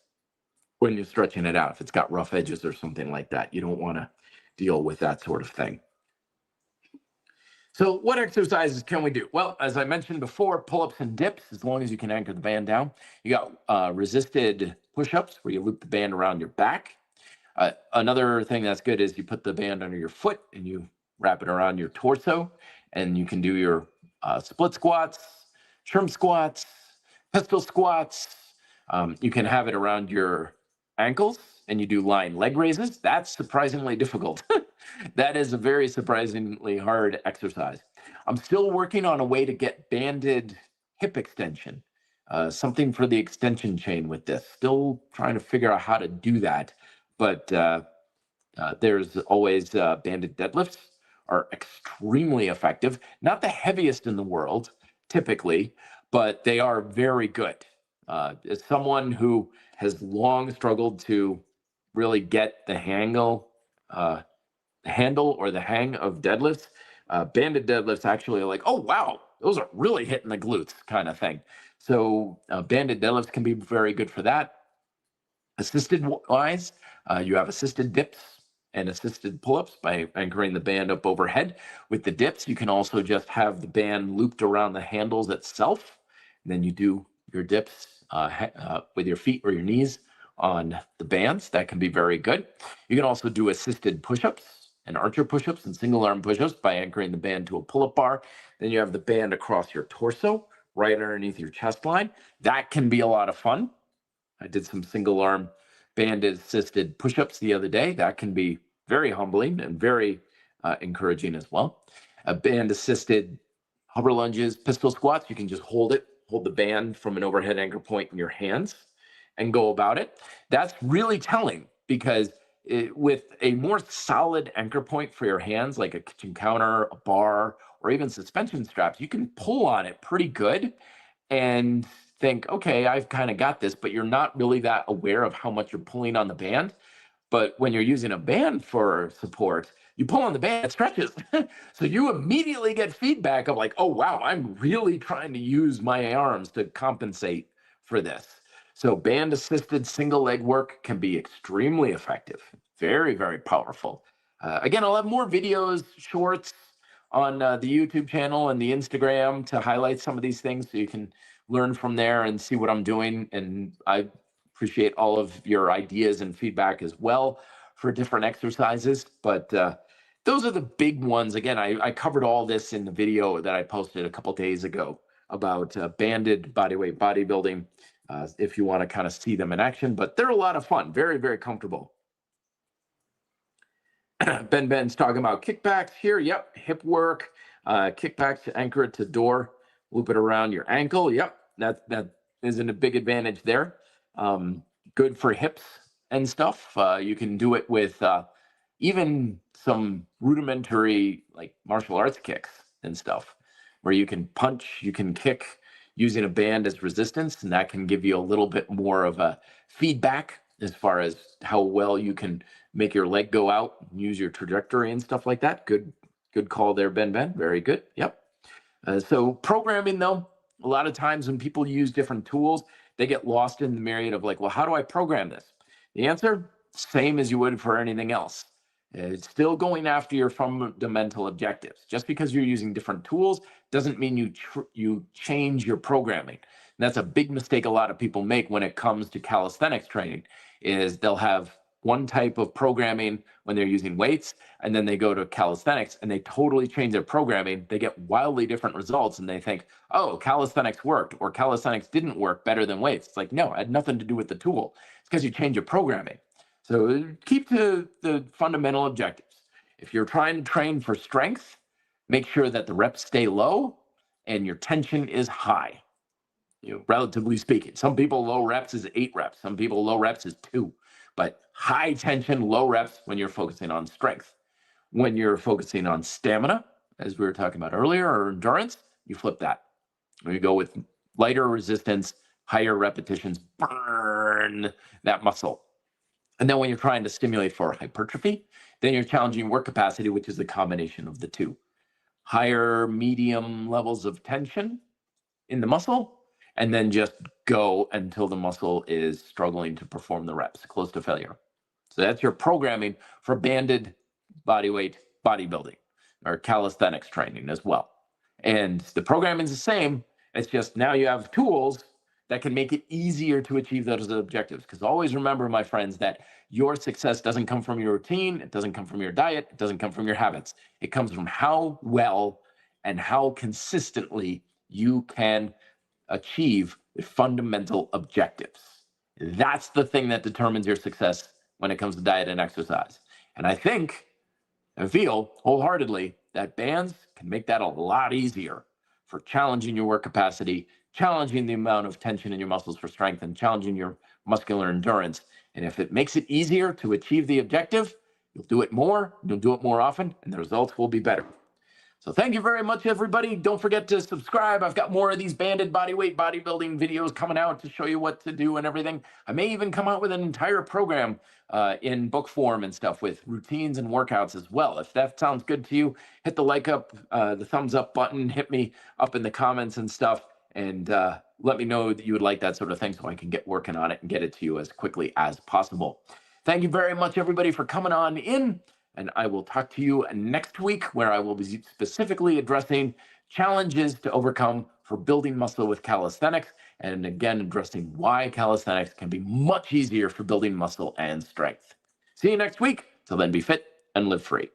Speaker 2: when you're stretching it out. If it's got rough edges or something like that, you don't want to deal with that sort of thing. So what exercises can we do? Well, as I mentioned before, pull-ups and dips, as long as you can anchor the band down. You got resisted push-ups where you loop the band around your back. Another thing that's good is you put the band under your foot and you wrap it around your torso, and you can do your split squats, shrimp squats, pistol squats. You can have it around your ankles and you do lying leg raises. That's surprisingly difficult. That is a very surprisingly hard exercise. I'm still working on a way to get banded hip extension, something for the extension chain with this. Still trying to figure out how to do that. But there's always banded deadlifts are extremely effective. Not the heaviest in the world, typically, but they are very good. As someone who has long struggled to really get the handle or the hang of deadlifts, banded deadlifts actually are like, oh, wow, those are really hitting the glutes kind of thing. So banded deadlifts can be very good for that. Assisted wise, you have assisted dips and assisted pull-ups by anchoring the band up overhead. With the dips, you can also just have the band looped around the handles itself. And then you do your dips with your feet or your knees
Speaker 1: on the bands. That can be very good. You can also do assisted push-ups and archer push-ups and single arm push-ups by anchoring the band to a pull-up bar. Then you have the band across your torso, right underneath your chest line. That can be a lot of fun. I did some single arm banded assisted push-ups the other day. That can be very humbling and very encouraging as well. A band assisted hover lunges, pistol squats, you can just hold the band from an overhead anchor point in your hands and go about it. That's really telling because with a more solid anchor point for your hands, like a kitchen counter, a bar, or even suspension straps, you can pull on it pretty good and think, okay, I've kind of got this, but you're not really that aware of how much you're pulling on the band. But when you're using a band for support, you pull on the band, it stretches. So you immediately get feedback of like, oh, wow, I'm really trying to use my arms to compensate for this. So band assisted single leg work can be extremely effective, very, very powerful. Again, I'll have more videos, shorts on the YouTube channel and the Instagram to highlight some of these things so you can learn from there and see what I'm doing. And I appreciate all of your ideas and feedback as well for different exercises. But those are the big ones. Again, I covered all this in the video that I posted a couple days ago about banded bodyweight bodybuilding, if you want to kind of see them in action. But they're a lot of fun, very, very comfortable. Ben's talking about kickbacks here. Yep, hip work, kickbacks to anchor it to door, loop it around your ankle. Yep, that isn't a big advantage there. Good for hips and stuff. You can do it with even some rudimentary like martial arts kicks and stuff, where you can punch, you can kick using a band as resistance, and that can give you a little bit more of a feedback as far as how well you can make your leg go out, use your trajectory and stuff like that. Good call there, Ben. Very good. Yep. So programming, though, a lot of times when people use different tools, they get lost in the myriad of like, well, how do I program this? The answer, same as you would for anything else. It's still going after your fundamental objectives. Just because you're using different tools doesn't mean you change your programming. And that's a big mistake a lot of people make when it comes to calisthenics training, is they'll have one type of programming when they're using weights, and then they go to calisthenics and they totally change their programming. They get wildly different results and they think, oh, calisthenics worked or calisthenics didn't work better than weights. It's like, no, it had nothing to do with the tool. It's because you change your programming. So keep to the fundamental objectives. If you're trying to train for strength, make sure that the reps stay low and your tension is high. Relatively speaking, some people low reps is 8 reps. Some people low reps is 2. But high tension, low reps when you're focusing on strength. When you're focusing on stamina, as we were talking about earlier, or endurance, you flip that. When you go with lighter resistance, higher repetitions, burn that muscle. And then when you're trying to stimulate for hypertrophy, then you're challenging work capacity, which is the combination of the two. Higher, medium levels of tension in the muscle, and then just go until the muscle is struggling to perform the reps, close to failure. So that's your programming for banded bodyweight bodybuilding or calisthenics training as well. And the programming is the same. It's just now you have tools that can make it easier to achieve those objectives. Because always remember, my friends, that your success doesn't come from your routine. It doesn't come from your diet. It doesn't come from your habits. It comes from how well and how consistently you can achieve the fundamental objectives. That's the thing that determines your success when it comes to diet and exercise. And I feel wholeheartedly that bands can make that a lot easier for challenging your work capacity, challenging the amount of tension in your muscles for strength, and challenging your muscular endurance. And if it makes it easier to achieve the objective, you'll do it more, you'll do it more often, and the results will be better. So thank you very much, everybody. Don't forget to subscribe. I've got more of these banded bodyweight bodybuilding videos coming out to show you what to do and everything. I may even come out with an entire program in book form and stuff with routines and workouts as well. If that sounds good to you, hit the like up, the thumbs up button, hit me up in the comments and stuff, and let me know that you would like that sort of thing so I can get working on it and get it to you as quickly as possible. Thank you very much, everybody, for coming on in. And I will talk to you next week, where I will be specifically addressing challenges to overcome for building muscle with calisthenics, and again, addressing why calisthenics can be much easier for building muscle and strength. See you next week. Till then, be fit and live free.